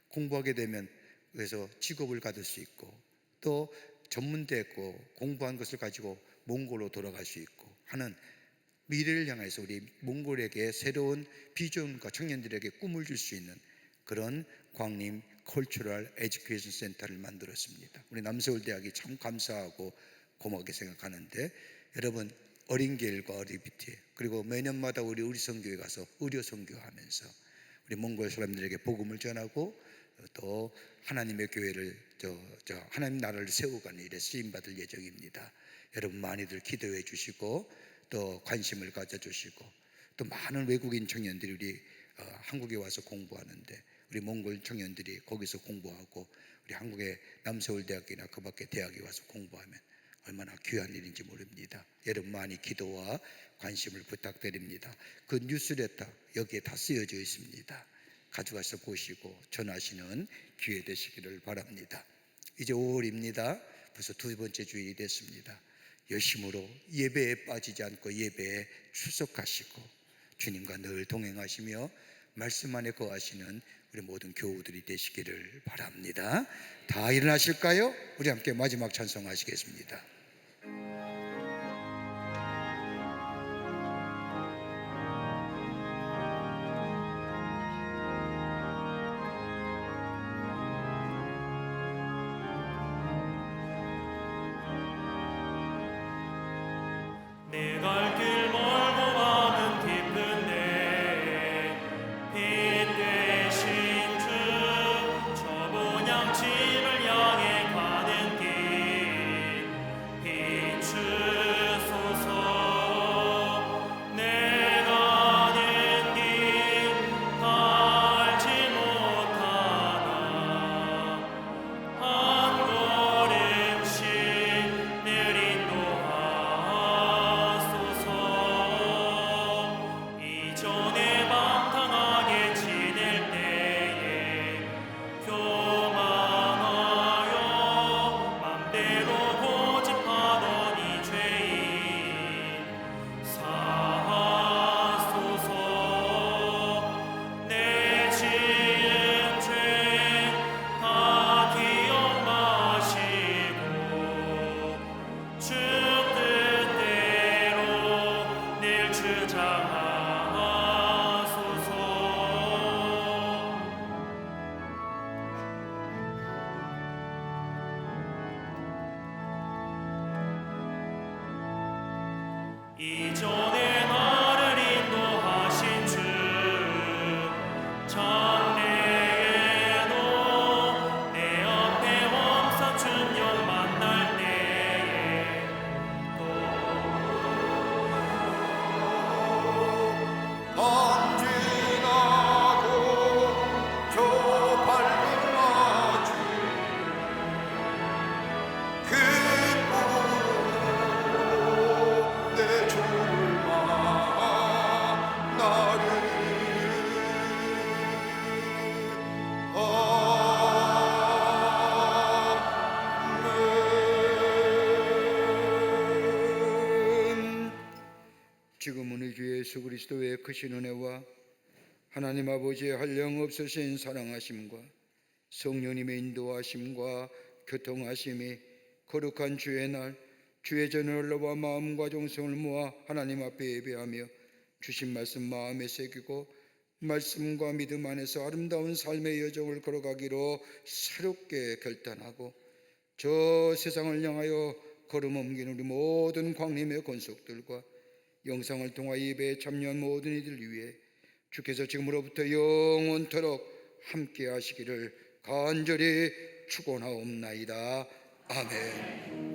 공부하게 되면 그래서 직업을 가질 수 있고, 또 전문대고 공부한 것을 가지고 몽골로 돌아갈 수 있고 하는 미래를 향해서 우리 몽골에게 새로운 비전과 청년들에게 꿈을 줄 수 있는 그런 광림 컬처럴 에듀케이션 센터를 만들었습니다. 우리 남서울대학이 참 감사하고 고맙게 생각하는데, 여러분 어린게일과 어리비티, 그리고 매년마다 우리 의료선교회 가서 의료선교하면서 우리 몽골 사람들에게 복음을 전하고 또 하나님의 교회를 하나님 나라를 세워가는 일에 쓰임받을 예정입니다. 여러분 많이들 기도해 주시고 또 관심을 가져주시고, 또 많은 외국인 청년들이 우리 한국에 와서 공부하는데 우리 몽골 청년들이 거기서 공부하고 우리 한국의 남서울대학이나 그 밖에 대학에 와서 공부하면 얼마나 귀한 일인지 모릅니다. 여러분 많이 기도와 관심을 부탁드립니다. 그 뉴스레터 여기에 다 쓰여져 있습니다. 가져가서 보시고 전하시는 기회 되시기를 바랍니다. 이제 5월입니다. 벌써 두 번째 주일이 됐습니다. 열심으로 예배에 빠지지 않고 예배에 출석하시고 주님과 늘 동행하시며 말씀 안에 거하시는 우리 모든 교우들이 되시기를 바랍니다. 다 일어나실까요? 우리 함께 마지막 찬송하시겠습니다. 내 갈 길 멀고 많은 깊은데 빛 되신 주, 저 본향집을 향해 가는 길 비추소서. 내 가는 길 알지 못하나 한 걸음씩 늘 인도하소서. 이전에 나를 인도하신 주 장래에도 내 앞에 엄선 준영 만날 때에 번진하고 저 밝은 아침 기쁨으로 내 주를 만나리. 아멘. 지금은 우리 주 예수 그리스도의 크신 은혜와 하나님 아버지의 한량없으신 사랑하심과 성령님의 인도하심과 교통하심이 거룩한 주의 날 주의 전을 올라와 마음과 정성을 모아 하나님 앞에 예배하며 주신 말씀 마음에 새기고 말씀과 믿음 안에서 아름다운 삶의 여정을 걸어가기로 새롭게 결단하고 저 세상을 향하여 걸음 옮기는 우리 모든 광림의 권속들과 영상을 통하 예배에 참여한 모든 이들 위해 주께서 지금으로부터 영원토록 함께 하시기를 간절히 축원하옵나이다. 아멘.